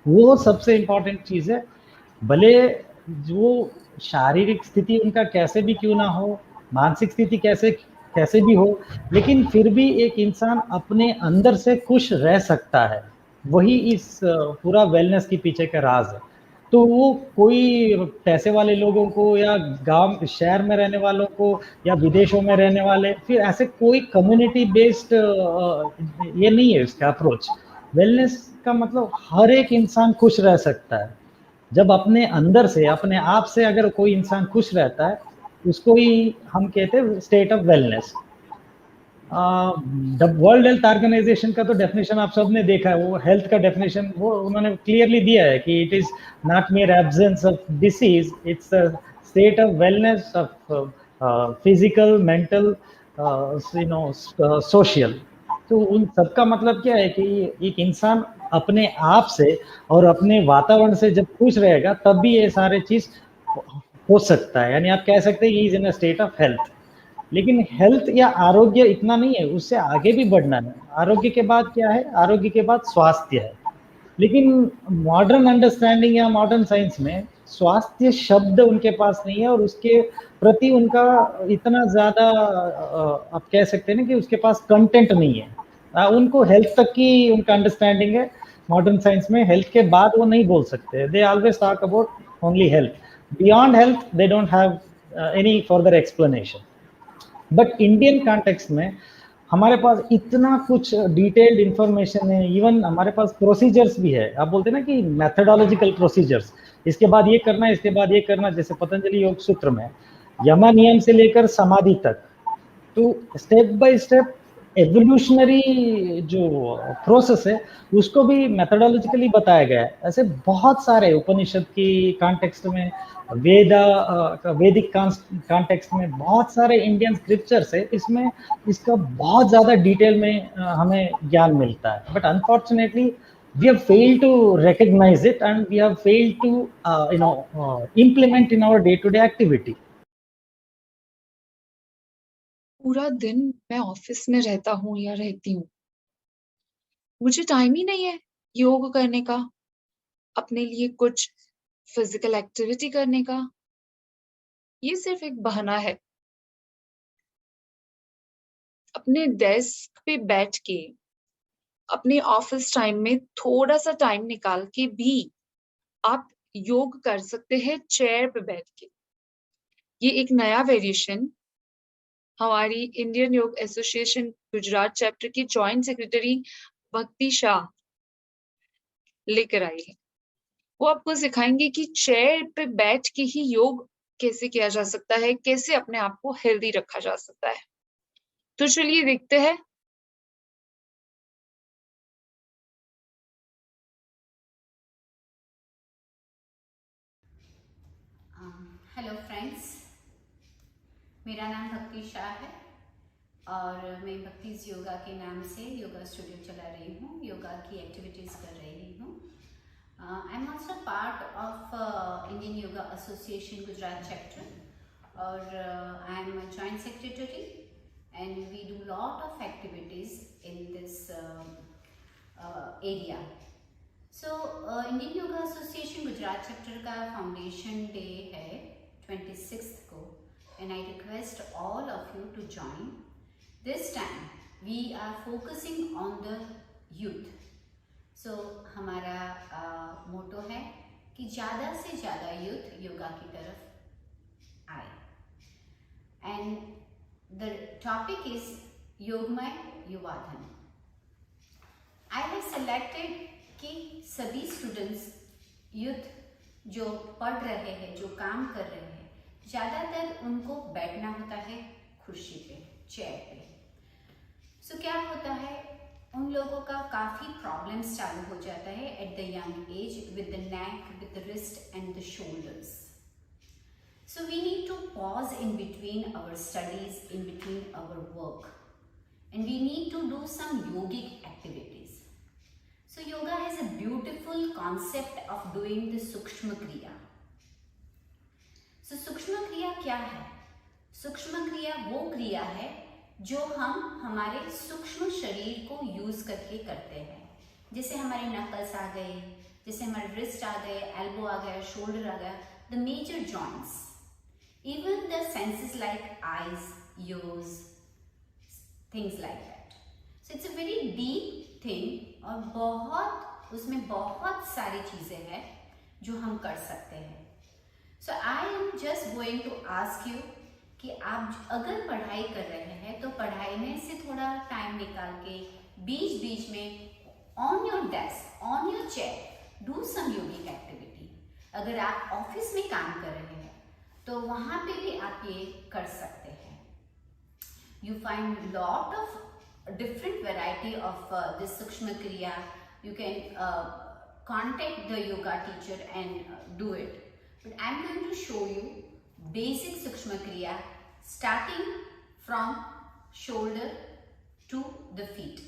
वो सबसे इम्पॉर्टेंट चीज़ है। भले जो शारीरिक स्थिति उनका कैसे भी क्यों ना हो, मानसिक स्थिति कैसे कैसे भी हो, लेकिन फिर भी एक इंसान अपने अंदर से खुश रह सकता है। वही इस पूरा वेलनेस के पीछे का राज है। तो वो कोई पैसे वाले लोगों को या गांव शहर में रहने वालों को या विदेशों में रहने वाले, फिर ऐसे कोई कम्युनिटी बेस्ड ये नहीं है इसका अप्रोच। वेलनेस का मतलब हर एक इंसान खुश रह सकता है। जब अपने अंदर से अपने आप से अगर कोई इंसान खुश रहता है, उसको ही हम कहते हैं state of wellness. World health organization का तो डेफिनेशन आप सबने देखा है, वो हेल्थ का डेफिनेशन वो उन्होंने क्लियरली दिया है कि it is not mayor absence of disease, it's a state of wellness of physical, mental, social. तो उन सबका मतलब क्या है कि एक इंसान अपने आप से और अपने वातावरण से जब खुश रहेगा तब भी ये सारे चीज हो सकता है। यानी आप कह सकते हैं he is in a state of health. लेकिन हेल्थ या आरोग्य इतना नहीं है, उससे आगे भी बढ़ना है। आरोग्य के बाद क्या है, आरोग्य के बाद स्वास्थ्य है। लेकिन मॉडर्न अंडरस्टैंडिंग या मॉडर्न साइंस में स्वास्थ्य शब्द उनके पास नहीं है और उसके प्रति उनका इतना ज़्यादा आप कह सकते हैं ना कि उसके पास कंटेंट नहीं है। उनको हेल्थ तक की उनका अंडरस्टैंडिंग है। मॉडर्न साइंस में हेल्थ के बाद वो नहीं बोल सकते। They always talk about only health. Beyond health they don't have any further explanation. But Indian context में हमारे पास इतना कुछ डिटेल्ड इंफॉर्मेशन है, इवन हमारे पास प्रोसीजर्स भी है। आप बोलते हैं ना कि मेथोडोलॉजिकल प्रोसीजर्स, इसके बाद ये करना, इसके बाद ये करना। जैसे पतंजलि योग सूत्र में यमा नियम से लेकर समाधि तक, तो स्टेप बाय स्टेप एवोल्यूशनरी जो प्रोसेस है उसको भी मेथोडोलॉजिकली बताया गया है। ऐसे बहुत सारे उपनिषद की कॉन्टेक्स्ट में, वैदिक कॉन्टेक्स्ट में बहुत सारे इंडियन स्क्रिप्चर्स है, इसमें इसका बहुत ज़्यादा डिटेल में हमें ज्ञान मिलता है। But unfortunately we have failed to recognize it and we have failed to implement in our day to day activity. पूरा दिन मैं ऑफिस में रहता हूँ या रहती हूँ, मुझे टाइम ही नहीं है योग करने का, अपने लिए कुछ फिजिकल एक्टिविटी करने का। ये सिर्फ एक बहाना है। अपने डेस्क पे बैठ के अपने ऑफिस टाइम में थोड़ा सा टाइम निकाल के भी आप योग कर सकते हैं चेयर पे बैठ के। ये एक नया वेरिएशन हमारी Indian yog association Gujarat chapter की जॉइंट सेक्रेटरी भक्ति शाह लेकर आई है। वो आपको सिखाएंगे कि चेयर पे बैठ के ही योग कैसे किया जा सकता है, कैसे अपने आप को हेल्दी रखा जा सकता है। तो चलिए देखते हैं। हेलो फ्रेंड्स, मेरा नाम भक्ति शाह है और मैं भक्तिज योगा के नाम से योगा स्टूडियो चला रही हूँ, योगा की एक्टिविटीज़ कर रही हूँ। I am also part of Indian yoga association Gujarat chapter और I am joint secretary and we do lot of activities in this area. So Indian yoga association Gujarat chapter का फाउंडेशन डे है 26 को and I request all of you to join. This time we are focusing on the youth. So हमारा मोटो है कि ज़्यादा से ज़्यादा youth yoga की तरफ आए and the topic is योगमय युवाधन. I have selected कि सभी स्टूडेंट्स यूथ जो पढ़ रहे हैं, जो काम कर रहे हैं, ज़्यादातर उनको बैठना होता है कुर्सी पे, चेयर पे। सो क्या होता है, उन लोगों का काफ़ी प्रॉब्लम्स चालू हो जाता है at the young age with the neck, with the wrist and the shoulders. So we need to pause in between our studies, in between our work and we need to do some yogic activities. So yoga has a beautiful concept of doing the sukshma kriya. सो सूक्ष्म क्रिया क्या है? सूक्ष्म क्रिया वो क्रिया है जो हम हमारे सूक्ष्म शरीर को यूज करके करते हैं। जैसे हमारे नकल्स आ गए, जैसे हमारे रिस्ट आ गए, एल्बो आ गया, शोल्डर आ गया, the major joints, even the senses like eyes, ears, things like that. So it's a very deep thing और उसमें बहुत सारी चीजें हैं जो हम कर सकते हैं। So I am just going to ask you कि आप अगर पढ़ाई कर रहे हैं तो पढ़ाई में से थोड़ा टाइम निकाल के बीच बीच में on your desk, on your chair, do some yogic activity. अगर आप ऑफिस में काम कर रहे हैं तो वहाँ पे भी आप ये कर सकते हैं। You find lot of different variety of this सूक्ष्म क्रिया। You can contact the yoga teacher and do it. But I am going to show you basic Sukshma Kriya starting from shoulder to the feet.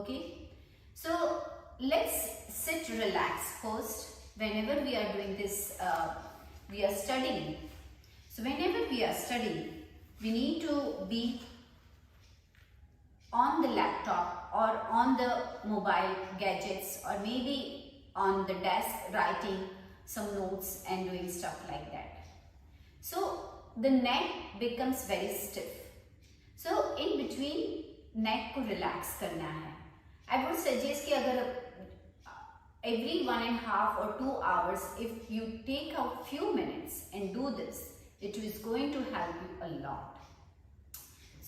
Okay? So let's sit relax first. Whenever we are doing this, we are studying. So whenever we are studying, we need to be on the laptop or on the mobile gadgets or maybe on the desk writing some notes and doing stuff like that. So the neck becomes very stiff. So in between neck को relax करना है. I would suggest कि अगर every 1.5 or 2 hours, if you take a few minutes and do this, it is going to help you a lot.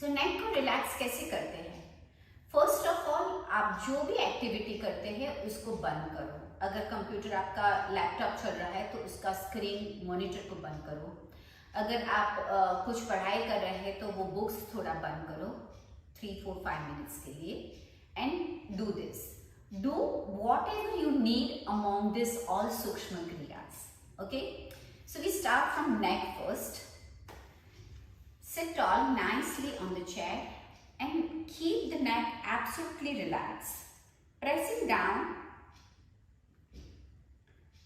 So neck को relax कैसे करते हैं? First of all, आप जो भी एक्टिविटी करते हैं उसको बंद करो। अगर कंप्यूटर आपका लैपटॉप चल रहा है तो उसका स्क्रीन मॉनिटर को बंद करो। अगर आप कुछ पढ़ाई कर रहे हैं तो वो बुक्स थोड़ा बंद करो 3, 4, 5 मिनट्स के लिए and do this. Do whatever you need among this all sukshma kriyas. Okay, so we start from neck first. Sit tall nicely on the chair and keep the neck absolutely relaxed, pressing down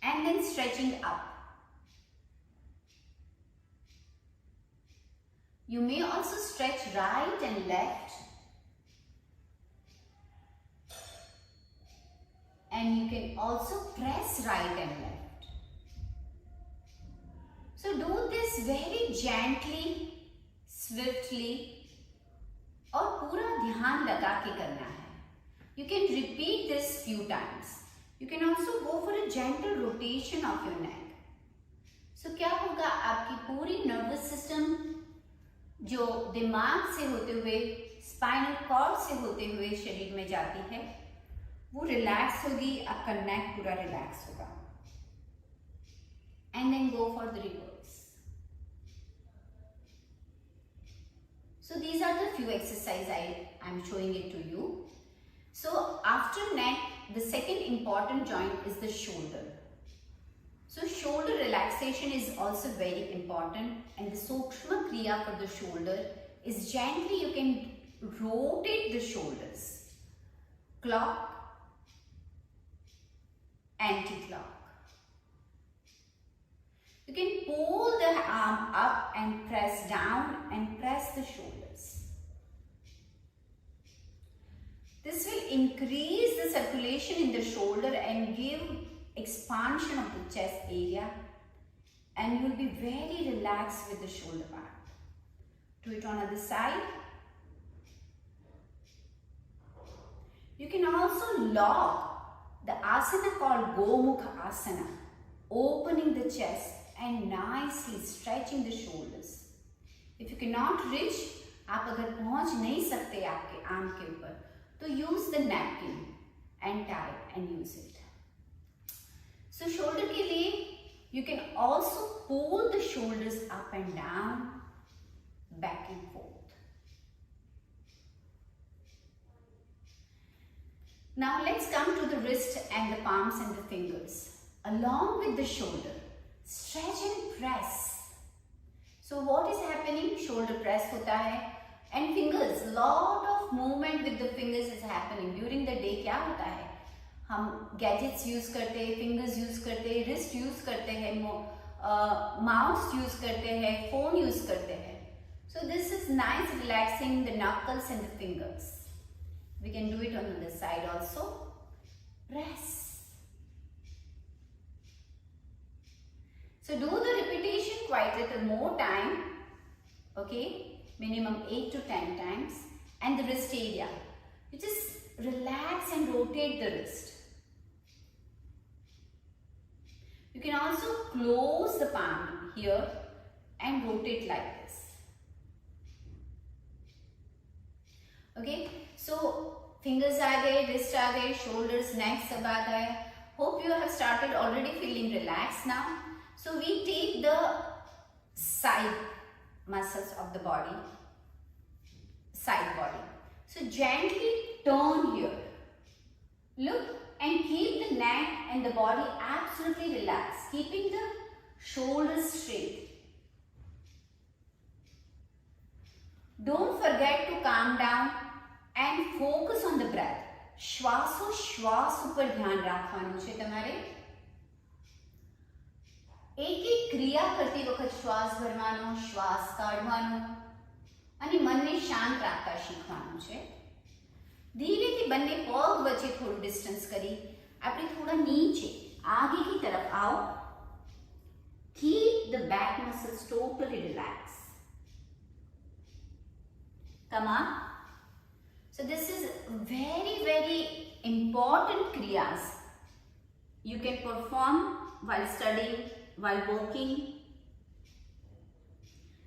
and then stretching up. You may also stretch right and left, and you can also press right and left. So do this very gently, swiftly, और पूरा ध्यान लगा के करना है. You can repeat this few times. You can also go for a gentle rotation of your neck. सो क्या होगा, आपकी पूरी नर्वस सिस्टम जो दिमाग से होते हुए स्पाइनल कॉर्ड से होते हुए शरीर में जाती है वो रिलैक्स होगी, आपका नेक पूरा रिलैक्स होगा। And then go for the reverse. So these are the few exercises I'm showing it to you. So after neck, the second important joint is the shoulder. So shoulder relaxation is also very important, and the Sukshma Kriya for the shoulder is gently you can rotate the shoulders, clock, anti-clock. You can pull the arm up and press down and press the shoulders. This will increase the circulation in the shoulder and give expansion of the chest area, and you will be very relaxed with the shoulder part. Do it on the other side. You can also lock the asana called Gomukha Asana, opening the chest and nicely stretching the shoulders. If you cannot reach, आप अगर पहुंच नहीं सकते आपके arm के ऊपर, तो use the napkin and tie it and use it. So shoulder के लिए you can also pull the shoulders up and down, back and forth. Now let's come to the wrist and the palms and the fingers. Along with the shoulder, stretch and press. So what is happening? Shoulder press hota hai and fingers, lot of movement with the fingers is happening during the day. क्या होता है, हम gadgets use करते हैं, fingers use करते हैं, wrist use करते हैं, mouse use करते हैं, phone use करते हैं. So this is nice relaxing the knuckles and the fingers. We can do it on the other side also. Press. So do the repetition quite a little more time, okay, minimum 8 to 10 times, and the wrist area. You just relax and rotate the wrist. You can also close the palm here and rotate like this. Okay, so fingers aa gaye, wrist aa gaye, shoulders, neck sab aa gaye. Hope you have started already feeling relaxed now. So we take the side muscles of the body, side body. So gently turn here. Look and keep the neck and the body absolutely relaxed, keeping the shoulders straight. Don't forget to calm down and focus on the breath. શ્વાસોશ્વાસ ઉપર ધ્યાન રાખવાનું છે તમારે. એક એક ક્રિયા કરતી વખત શ્વાસ ભરવાનો, શ્વાસ કાઢવાનો અને મનને શાંત રાખતા શીખવાનું છે. ધીરેથી બંને પગ વચ્ચે થોડું ડિસ્ટન્સ કરી આપણે થોડા નીચે આગે की तरफ आओ. Keep the back muscles totally relaxed. Come on. So this is very, very important kriyas you can perform while studying, while working.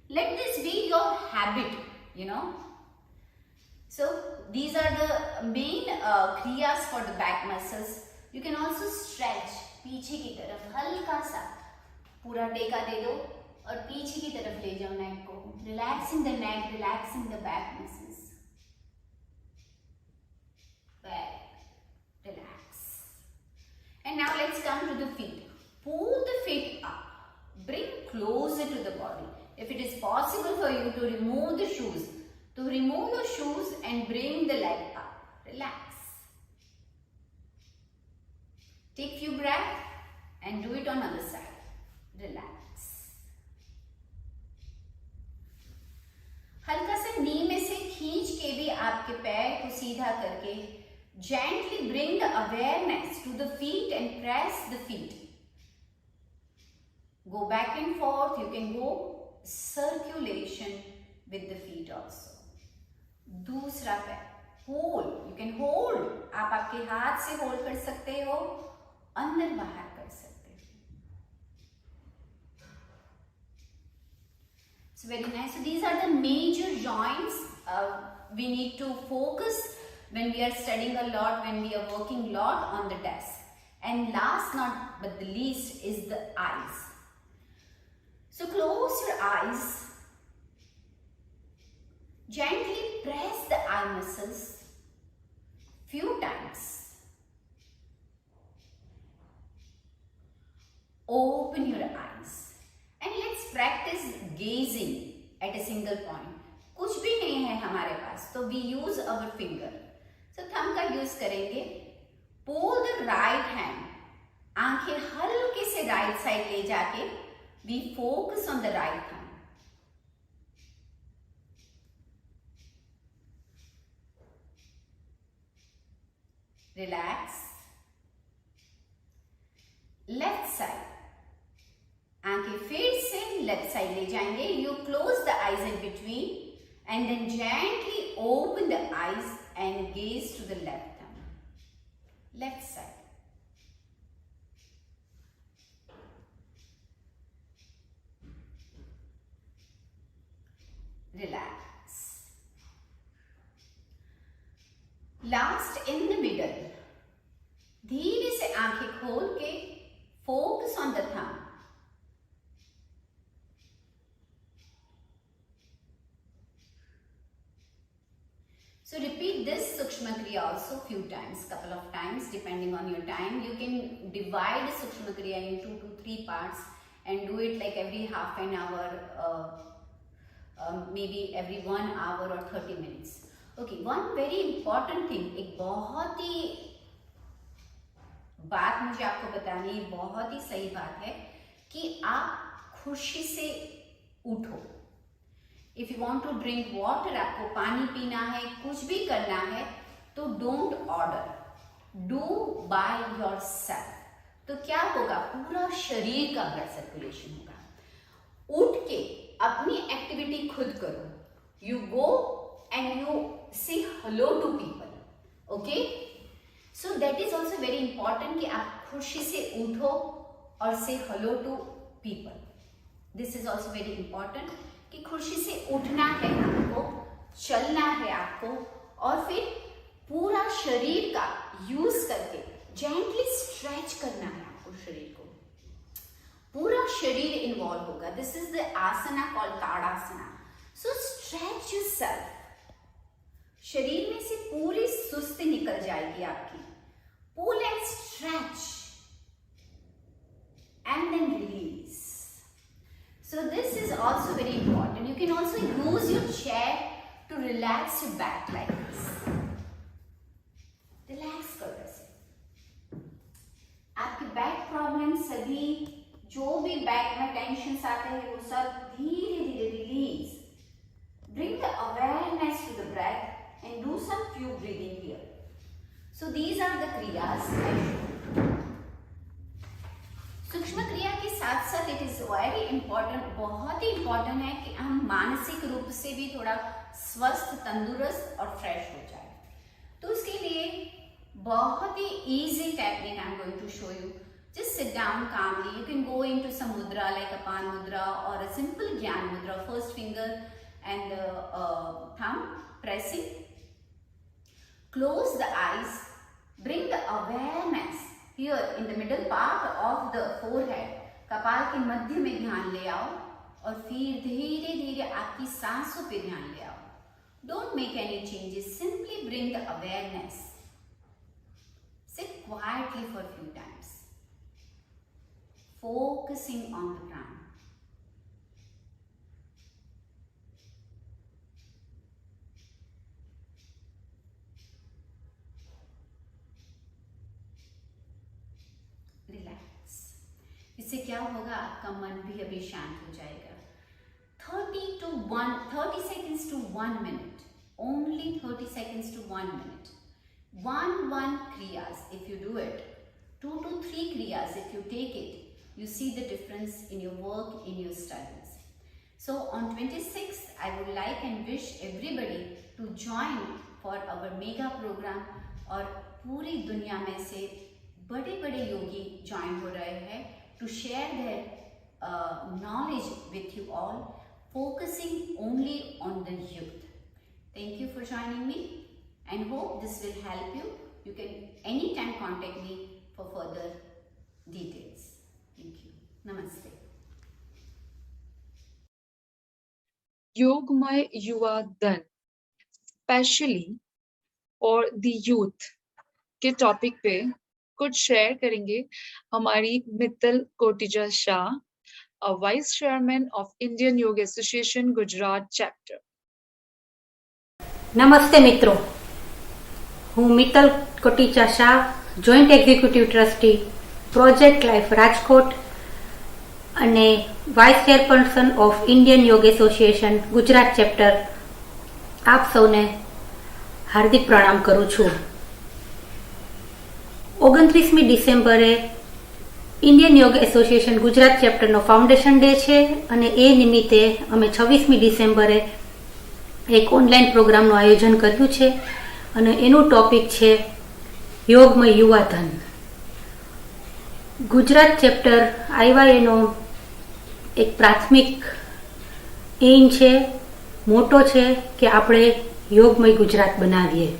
Let this be your habit, you know. So these are the main kriyas for the back muscles. You can also stretch पीछे की तरफ हल्का सा पूरा टेका दे दो और पीछे की तरफ ले जाओ नेक को. Relaxing the neck, relaxing the back muscles. Relax. And now let's come to the feet. Pull the feet up. Bring closer to the body. If it is possible for you to remove the shoes, to remove your shoes and bring the leg up. Relax. Take few breaths and do it on other side. Relax. हल्का से नी में से खींच के भी आपके पैर को सीधा करके gently bring the awareness to the feet and press the feet. Go back and forth. You can go circulation with the feet also. दूसरा पैर hold. You can hold. आप आपके हाथ से hold कर सकते हो, अंदर बाहर कर सकते हो. So very nice. So these are the major joints we need to focus when we are studying a lot, when we are working a lot on the desk. And last not but the least is the eyes. So close your eyes. Gently press the eye muscles few times. Open your eyes and let's practice gazing at a single point. कुछ भी नहीं है हमारे पास तो we use our finger. So thumb का use करेंगे. Pull the right hand. आंखें हल्के से right side ले जाके we focus on the right thumb. Relax. Left side. आंखें फिर से left side ले जाएंगे. You close the eyes in between and then gently open the eyes and gaze to the left thumb. Left side. Relax. Last in the middle. धीरे से आंखें खोल के focus on the thumb. So repeat this Sukshma Kriya also few times, couple of times depending on your time. You can divide Sukshma Kriya into 2 to 3 parts and do it like every half an hour, maybe every 1 hour or 30 minutes. Okay, one very important thing, एक बहुत ही बात मुझे आपको बतानी है, बहुत ही सही बात है कि आप खुशी से उठो. If you want to drink water, आपको पानी पीना है, कुछ भी करना है, तो don't order, do by yourself. तो क्या होगा? पूरा शरीर का ब्लड सर्कुलेशन होगा. उठ के अपनी एक्टिविटी खुद करो. You go and you say hello to people. Okay? So that is also very important कि आप खुशी से उठो और say hello to people. This is also very important कि खुशी से उठना है आपको, चलना है आपको और फिर पूरा शरीर का यूज करके जेंटली स्ट्रेच करना है आपको. शरीर को पूरा शरीर इन्वॉल्व होगा. This is the asana called Tadasana. So stretch yourself. शरीर में से पूरी सुस्ती निकल जाएगी आपकी. Pull and stretch and then release. So this is also very important. You can also use your chair to relax your back like this. Relax करो ऐसे. आपकी बैक प्रॉब्लम सभी जो भी बैक में टेंशन आते हैं वो सब धीरे धीरे release. Bring the awareness to the breath and do some few breathing here. So these are the kriyas I showed. सूक्ष्म क्रिया के साथ साथ इट इज वेरी इंपॉर्टेंट, बहुत ही इंपॉर्टेंट है कि हम मानसिक रूप से भी थोड़ा स्वस्थ, तंदुरुस्त और फ्रेश हो जाए. तो उसके लिए बहुत ही easy technique I am going to show you. Just sit down calmly. You can go into some mudra like apana mudra और a simple gyan mudra. First finger and thumb pressing. Close the eyes. Bring the awareness here in the middle part of the forehead. कपाल के मध्य में ध्यान ले आओ और फिर धीरे धीरे आपकी सांसों पे ध्यान ले आओ. Don't make any changes. Simply bring the awareness. Sit quietly for a few times. Focusing on the prana. Relax. इससे क्या होगा? आपका मन भी अभी शांत हो जाएगा. 30 seconds to 1 minute. Only 30 seconds to 1 minute. 1 kriyas if you do it. 2 to 3 kriyas if you take it. You see the difference in your work, in your studies. So on 26th, I would like and wish everybody to join for our mega program. और पूरी दुनिया में से बड़े बड़े योगी join हो रहे हैं to share their knowledge with you all focusing only on the youth. Thank you for joining me and hope this will help you. You can anytime contact me for further details. Thank you. Namaste. योगमय युवा धन specially और the youth के topic पे कुछ share करेंगे हमारी Mittal Kotija Shah, vice chairman of Indian yog association Gujarat chapter. નમસ્તે મિત્રો, હું Mittal Koticha Shah, joint executive trustee project life Rajkot અને vice chairperson of Indian yog association Gujarat chapter આપ સૌને હાર્દિક પ્રણામ કરું છું. 29મી ડિસેમ્બરે Indian yog association Gujarat ચેપ્ટરનો foundation day છે અને એ નિમિત્તે અમે 26મી ડિસેમ્બરે એક ઓનલાઈન પ્રોગ્રામનું આયોજન કર્યું છે અને એનું ટોપિક છે યોગમય યુવાધન. ગુજરાત ચેપ્ટર આવ્યા એનો એક પ્રાથમિક એઇમ છે, મોટો છે કે આપણે યોગમય ગુજરાત બનાવીએ.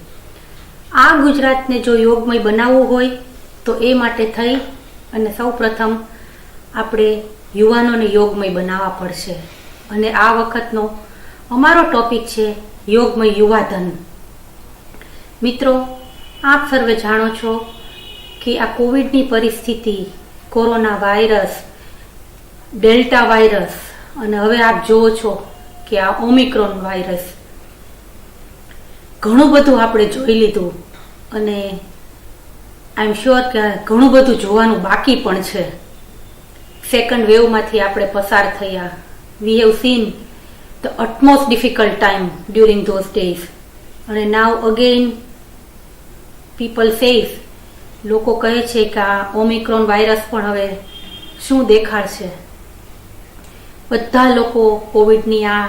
આ ગુજરાતને જો યોગમય બનાવવું હોય તો એ માટે થઈ અને સૌ પ્રથમ આપણે યુવાનોને યોગમય બનાવવા પડશે અને આ વખતનો અમારો ટોપિક છે યોગમય યુવાધન. મિત્રો, આપ સર્વે જાણો છો કે આ કોવિડની પરિસ્થિતિ, કોરોના વાયરસ, ડેલ્ટા વાયરસ અને હવે આપ જુઓ છો કે આ ઓમિક્રોન વાયરસ, ઘણું બધું આપણે જોઈ લીધું અને આઈ એમ શ્યોર કે ઘણું બધું જોવાનું બાકી પણ છે. સેકન્ડ વેવમાંથી આપણે પસાર થયા. We have seen the utmost difficult time during those days, and now again people says, લોકો કહે છે કે આ ઓમિક્રોન વાયરસ પણ હવે શું દેખાડશે. બધા લોકો કોવિડની આ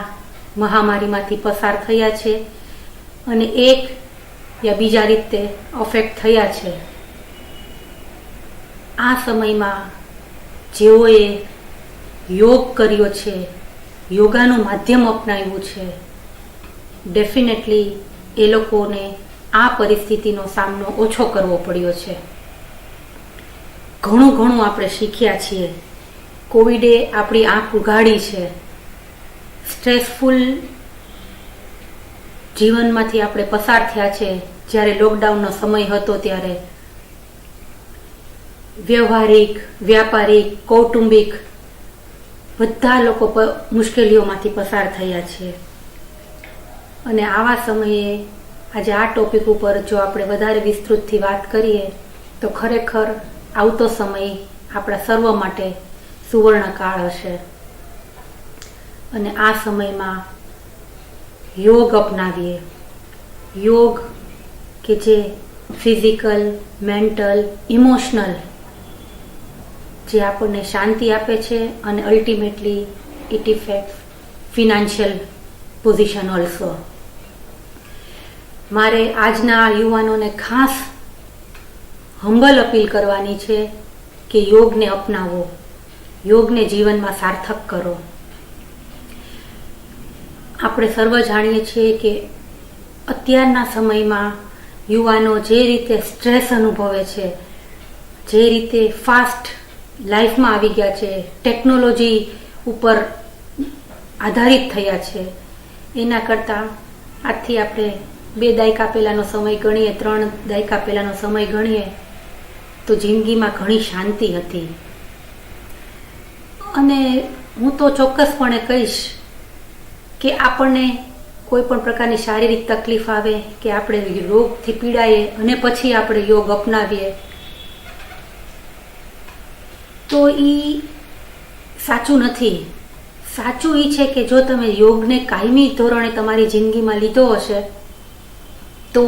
મહામારીમાંથી પસાર થયા છે અને એક યા બીજા રીતે અફેક્ટ થયા છે. આ સમયમાં જેઓએ યોગ કર્યો છે, યોગાનું માધ્યમ અપનાવ્યું છે, ડેફિનેટલી એ લોકોને આ પરિસ્થિતિનો સામનો ઓછો કરવો પડ્યો છે. ઘણું ઘણું આપણે શીખ્યા છીએ. કોવિડે આપણી આંખ ઉઘાડી છે. સ્ટ્રેસફુલ જીવનમાંથી આપણે પસાર થયા છે. જ્યારે લોકડાઉનનો સમય હતો ત્યારે વ્યવહારિક, વ્યાપારિક, કૌટુંબિક બધા લોકો મુશ્કેલીઓમાંથી પસાર થયા છે અને આવા સમયે આજે આ ટોપિક ઉપર જો આપણે વધારે વિસ્તૃતથી વાત કરીએ તો ખરેખર આવતો સમય આપણા સર્વ માટે સુવર્ણકાળ હશે અને આ સમયમાં યોગ અપનાવીએ. યોગ કે જે ફિઝિકલ, મેન્ટલ, ઇમોશનલ, જે આપણને શાંતિ આપે છે અને ultimately it effect financial position also. મારે આજના યુવાનોને ખાસ હમ્બલ અપીલ કરવાની છે કે યોગને અપનાવો, યોગને જીવનમાં સાર્થક કરો. આપણે સર્વ જાણીએ છીએ કે અત્યારના સમયમાં યુવાનો જે રીતે સ્ટ્રેસ અનુભવે છે, જે રીતે ફાસ્ટ લાઈફમાં આવી ગયા છે, ટેકનોલોજી ઉપર આધારિત થયા છે, એના કરતાં આજથી આપણે 2 દાયકા પહેલાંનો સમય ગણીએ, 3 દાયકા પહેલાંનો સમય ગણીએ તો જિંદગીમાં ઘણી શાંતિ હતી. અને હું તો ચોક્કસપણે કહીશ કે આપણને કોઈ પણ પ્રકારની શારીરિક તકલીફ આવે કે આપણે રોગથી પીડાઈએ અને પછી આપણે યોગ અપનાવીએ તો એ સાચું નથી. સાચું એ છે કે જો તમે યોગને કાયમી ધોરણે તમારી જિંદગીમાં લીધો હશે તો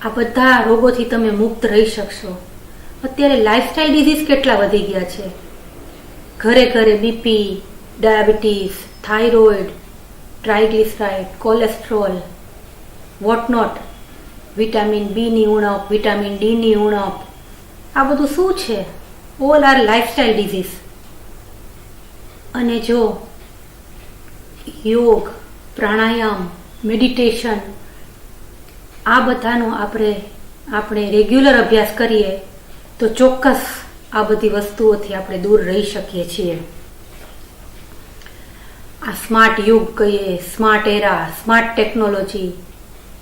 આ બધા રોગોથી તમે મુક્ત રહી શકશો. અત્યારે લાઇફસ્ટાઇલ ડિઝીઝ કેટલા વધી ગયા છે. ઘરે ઘરે BP, diabetes, thyroid, triglyceride, cholesterol, what not, vitamin બીની ઉણપ, વિટામિન ડીની ઉણપ, આ બધું શું છે? All are lifestyle disease. અને જો યોગ, પ્રાણાયામ, મેડિટેશન આ બધાનો આપણે રેગ્યુલર અભ્યાસ કરીએ તો ચોક્કસ આ બધી વસ્તુઓથી આપણે દૂર રહી શકીએ છીએ. આ સ્માર્ટ યુગ કહીએ, સ્માર્ટ એરા, સ્માર્ટ ટેકનોલોજી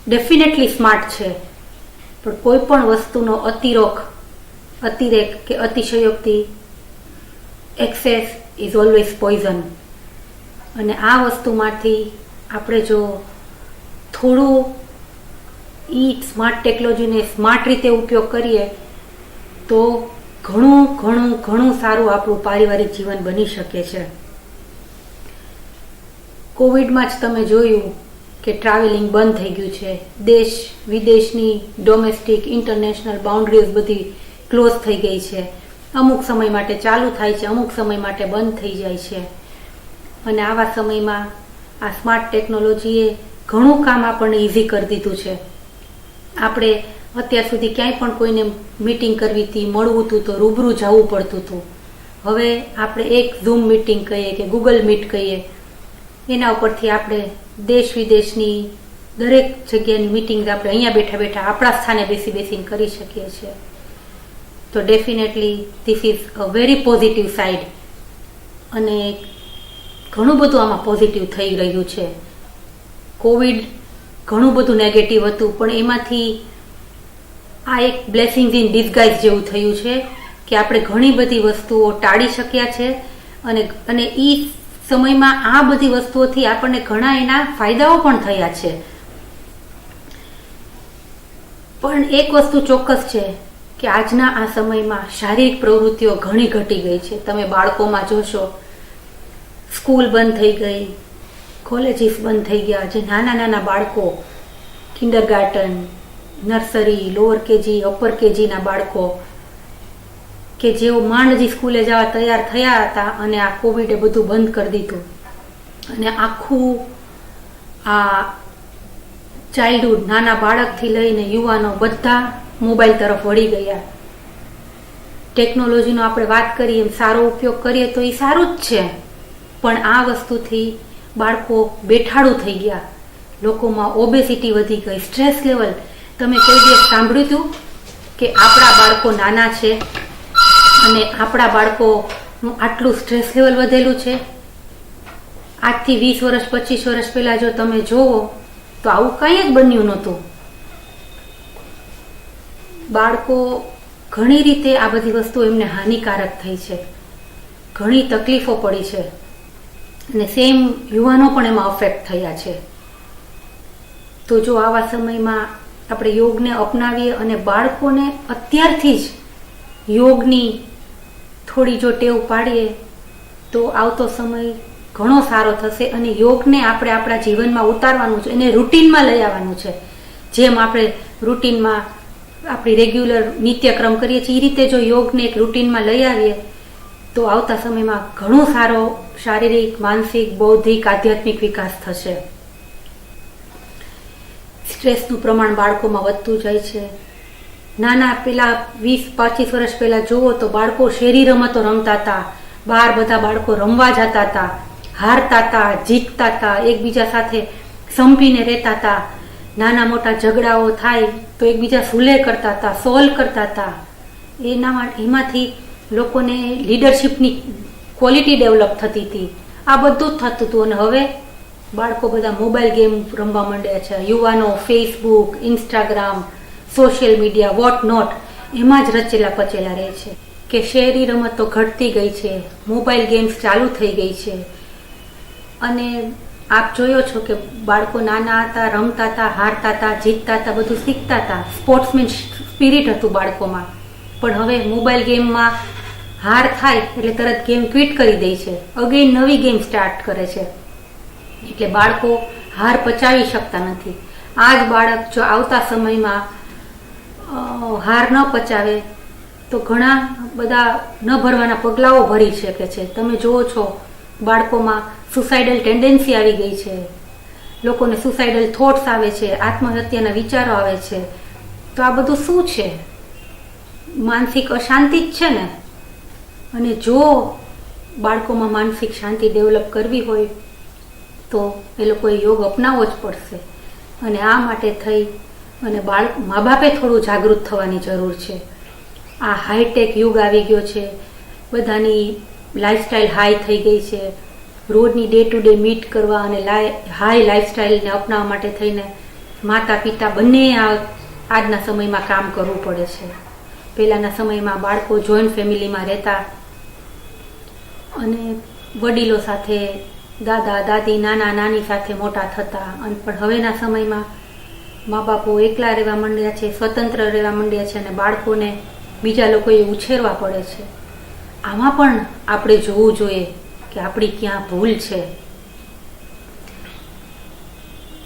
ડેફિનેટલી સ્માર્ટ છે, પણ કોઈ પણ વસ્તુનો અતિરેક કે અતિશયોક્તિ, એક્સેસ ઇઝ ઓલવેઝ પોઈઝન. અને આ વસ્તુમાંથી આપણે જો થોડું સ્માર્ટ ટેકનોલોજીને સ્માર્ટ રીતે ઉપયોગ કરીએ તો ઘણું સારું આપણું પારિવારિક જીવન બની શકે છે. કોવિડમાં જ તમે જોયું કે ટ્રાવેલિંગ બંધ થઈ ગયું છે. દેશ વિદેશની ડોમેસ્ટિક ઇન્ટરનેશનલ બાઉન્ડ્રીઝ બધી ક્લોઝ થઈ ગઈ છે. અમુક સમય માટે ચાલુ થાય છે, અમુક સમય માટે બંધ થઈ જાય છે. અને આવા સમયમાં આ સ્માર્ટ ટેકનોલોજીએ ઘણું કામ આપણને ઇઝી કરી દીધું છે. આપણે અત્યાર સુધી ક્યાંય પણ કોઈને મીટિંગ કરવી હતી, મળવું હતું તો રૂબરૂ જવું પડતું હતું. હવે આપણે એક ઝૂમ મીટિંગ કહીએ કે ગૂગલ મીટ કહીએ, એના ઉપરથી આપણે દેશ વિદેશની દરેક જગ્યાની મીટિંગ આપણે અહીંયા બેઠા આપણા સ્થાને બેસીને કરી શકીએ છીએ. તો definitely this is a very positive side. અને ઘણું બધું આમાં પોઝિટિવ થઈ રહ્યું છે. કોવિડ ઘણું બધું નેગેટિવ હતું, પણ એમાંથી આ એક બ્લેસિંગ ઇન ડિસગાઇઝ જેવું થયું છે કે આપણે ઘણી બધી વસ્તુઓ ટાળી શક્યા છે. અને એ સમયમાં આ બધી વસ્તુઓથી આપણને ઘણા એના ફાયદાઓ પણ થયા છે. પણ એક વસ્તુ ચોક્કસ છે કે આજના આ સમયમાં શારીરિક પ્રવૃત્તિઓ ઘણી ઘટી ગઈ છે. તમે બાળકોમાં જોશો, સ્કૂલ બંધ થઈ ગઈ, કોલેજીસ બંધ થઈ ગયા. જે નાના બાળકો, kindergarten, nursery, lower KG, upper કેજીના બાળકો કે જેઓ માંડજી સ્કૂલે જવા તૈયાર થયા હતા અને આ કોવિડે બધું બંધ કરી દીધું. અને આખું આ ચાઇલ્ડહુડ, નાના બાળકથી લઈને યુવાનો બધા મોબાઈલ તરફ વળી ગયા. ટેકનોલોજીનો આપણે વાત કરીએ, એમ સારો ઉપયોગ કરીએ તો એ સારું જ છે, પણ આ વસ્તુથી બાળકો બેઠાડું થઈ ગયા. લોકોમાં ઓબેસિટી વધી ગઈ, સ્ટ્રેસ લેવલ. તમે કોઈ દિવસ સાંભળ્યું હતું કે આપણા બાળકો નાના છે અને આપણા બાળકોનું આટલું સ્ટ્રેસ લેવલ વધેલું છે? આજથી 20 વર્ષ 25 વર્ષ પહેલા જો તમે જોવો તો આવું કંઈ જ બન્યું નહોતું. બાળકો ઘણી રીતે આ બધી વસ્તુ એમને હાનિકારક થઈ છે, ઘણી તકલીફો પડી છે. અને સેમ યુવાનો પણ એમાં અફેક્ટ થયા છે. તો જો આવા સમયમાં આપણે યોગને અપનાવીએ અને બાળકોને અત્યારથી જ યોગની થોડી જો ટેવ પાડીએ તો આવતો સમય ઘણો સારો થશે. અને યોગને આપણે આપણા જીવનમાં ઉતારવાનું છે, એને રૂટીનમાં લઈ આવવાનું છે. જેમ આપણે રૂટીનમાં આપણી રેગ્યુલર નિત્યક્રમ કરીએ છીએ, એ રીતે જો યોગને એક રૂટીનમાં લઈ આવીએ તો આવતા સમયમાં ઘણો સારો શારીરિક, માનસિક, બૌદ્ધિક, આધ્યાત્મિક વિકાસ થશે. સ્ટ્રેસનું પ્રમાણ બાળકોમાં વધતું જાય છે. નાના પેલા 20-25 વર્ષ પહેલા જુઓ તો બાળકો શેરી રમતો રમતા હતા, બહાર બધા બાળકો રમવા જતા હતા, હારતા હતા, જીતતા હતા, એકબીજા સાથે સંપીને રહેતા હતા. નાના મોટા ઝઘડાઓ થાય તો એકબીજા સુલે કરતા હતા, સોલ્વ કરતા હતા. એમાંથી લોકોને લીડરશિપની ક્વોલિટી ડેવલપ થતી હતી. આ બધું જ થતું હતું. અને હવે બાળકો બધા મોબાઈલ ગેમ રમવા માંડ્યા છે. યુવાનો Facebook, Instagram, social media, what not એમાં જ રચેલા પચેલા રહે છે. કે શહેરી રમતો ઘટતી ગઈ છે, મોબાઈલ ગેમ્સ ચાલુ થઈ ગઈ છે. અને આપ જોયો છો કે બાળકો નાના હતા, રમતા હતા, હારતા હતા, જીતતા હતા, બધું શીખતા હતા. સ્પોર્ટ્સમેન સ્પિરિટ હતું બાળકોમાં. પણ હવે મોબાઈલ ગેમમાં હાર થાય એટલે તરત ગેમ ક્વિટ કરી દે છે, અગેન નવી ગેમ સ્ટાર્ટ કરે છે. એટલે બાળકો હાર પચાવી શકતા નથી. આ જ બાળક જો આવતા સમયમાં હાર ન પચાવે તો ઘણા બધા ન ભરવાના પગલાઓ ભરી શકે છે. તમે જુઓ છો બાળકોમાં સુસાઇડલ ટેન્ડન્સી આવી ગઈ છે, લોકોને સુસાઇડલ થોટ્સ આવે છે, આત્મહત્યાના વિચારો આવે છે. તો આ બધું શું છે? માનસિક અશાંતિ જ છે ને. અને જો બાળકોમાં માનસિક શાંતિ ડેવલપ કરવી હોય તો એ લોકોએ યોગ અપનાવવો જ પડશે. અને આ માટે થઈ અને મા બાપે થોડું જાગૃત થવાની જરૂર છે. આ હાઈટેક યુગ આવી ગયો છે, બધાની લાઈફસ્ટાઈલ હાઈ થઈ ગઈ છે. રોજની ડે ટુ ડે મીટ કરવા અને હાઈ લાઈફસ્ટાઈલને અપનાવવા માટે થઈને માતા પિતા બંને આજના સમયમાં કામ કરવું પડે છે. પહેલાંના સમયમાં બાળકો જોઈન્ટ ફેમિલીમાં રહેતા અને વડીલો સાથે, દાદા દાદી, નાના નાની સાથે મોટા થતા. પણ હવેના સમયમાં મા બાપો એકલા રહેવા માંડ્યા છે, સ્વતંત્ર રહેવા માંડ્યા છે અને બાળકોને બીજા લોકોએ ઉછેરવા પડે છે. આમાં પણ આપણે જોવું જોઈએ કે આપણી ક્યાં ભૂલ છે.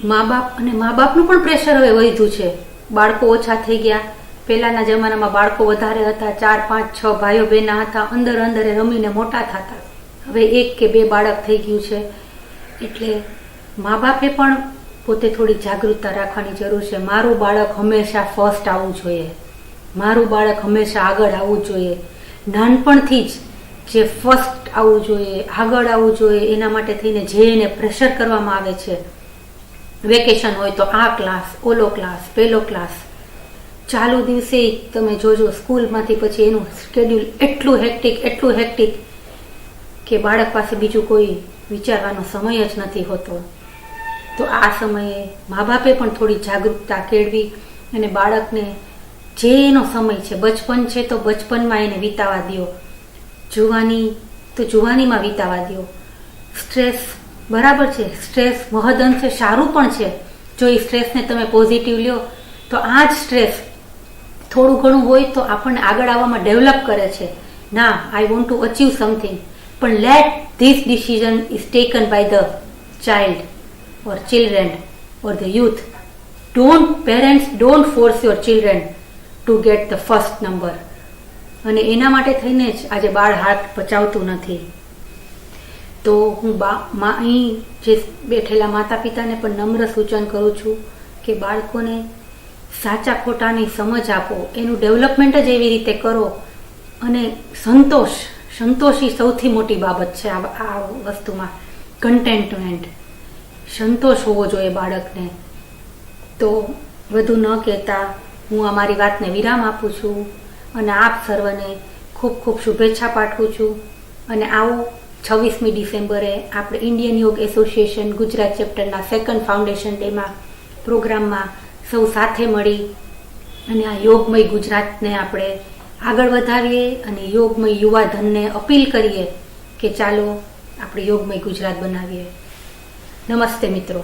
મા બાપનું પણ પ્રેશર હવે વધ્યું છે. બાળકો ઓછા થઈ ગયા. પહેલાના જમાનામાં બાળકો વધારે હતા, 4, 5, 6 ભાઈઓ બહેના હતા, અંદરે રમીને મોટા થતા. હવે 1 કે 2 બાળક થઈ ગયું છે. એટલે મા બાપે પણ પોતે થોડી જાગૃતતા રાખવાની જરૂર છે. મારું બાળક હંમેશા ફર્સ્ટ આવવું જોઈએ, મારું બાળક હંમેશા આગળ આવવું જોઈએ. નાનપણથી જ જે ફર્સ્ટ આવવું જોઈએ, આગળ આવવું જોઈએ, એના માટે થઈને જે એને પ્રેશર કરવામાં આવે છે. વેકેશન હોય તો આ ક્લાસ, ઓલો ક્લાસ, પેલો ક્લાસ, ચાલુ દિવસે તમે જોજો સ્કૂલમાંથી પછી એનું શેડ્યુલ એટલું હેક્ટિક કે બાળક પાસે બીજું કોઈ વિચારવાનો સમય જ નથી હોતો. તો આ સમયે મા બાપે પણ થોડી જાગૃતતા કેળવી અને બાળકને જે એનો સમય છે, બચપન છે તો બચપનમાં એને વિતાવા દો, જુવાની તો જુવાનીમાં વિતાવા દો. સ્ટ્રેસ બરાબર છે, સ્ટ્રેસ મહદઅંશે સારું પણ છે. જો એ સ્ટ્રેસને તમે પોઝિટિવ લ્યો તો આ જ સ્ટ્રેસ થોડું ઘણું હોય તો આપણને આગળ આવવામાં ડેવલપ કરે છે. ના, I want to achieve something, પણ let this decision is taken by the child or children or the youth. Parents don't force your children to get the first number. અને એના માટે થઈને જ આજે બાળ હાથ પચાવતું નથી. તો હું અહીં જે બેઠેલા માતા પિતાને પણ નમ્ર સૂચન કરું છું કે બાળકોને સાચા ખોટાની સમજ આપો, એનું ડેવલપમેન્ટ જ એવી રીતે કરો. અને સંતોષી સૌથી મોટી બાબત છે આ વસ્તુમાં. કન્ટેન્ટમેન્ટ, સંતોષ હોવો જોઈએ બાળકને. તો વધુ ન કહેતા હું અમારી વાતને વિરામ આપું છું અને આપ સર્વને ખૂબ ખૂબ શુભેચ્છા પાઠવું છું. અને આવો 26મી ડિસેમ્બરે આપણે Indian yog association Gujarat ચેપ્ટરના 2nd foundation ડેમાં પ્રોગ્રામમાં સૌ સાથે મળી અને આ યોગમય ગુજરાતને આપણે આગળ વધારીએ અને યોગમય યુવાધનને અપીલ કરીએ કે ચાલો આપણે યોગમય ગુજરાત બનાવીએ. નમસ્તે મિત્રો.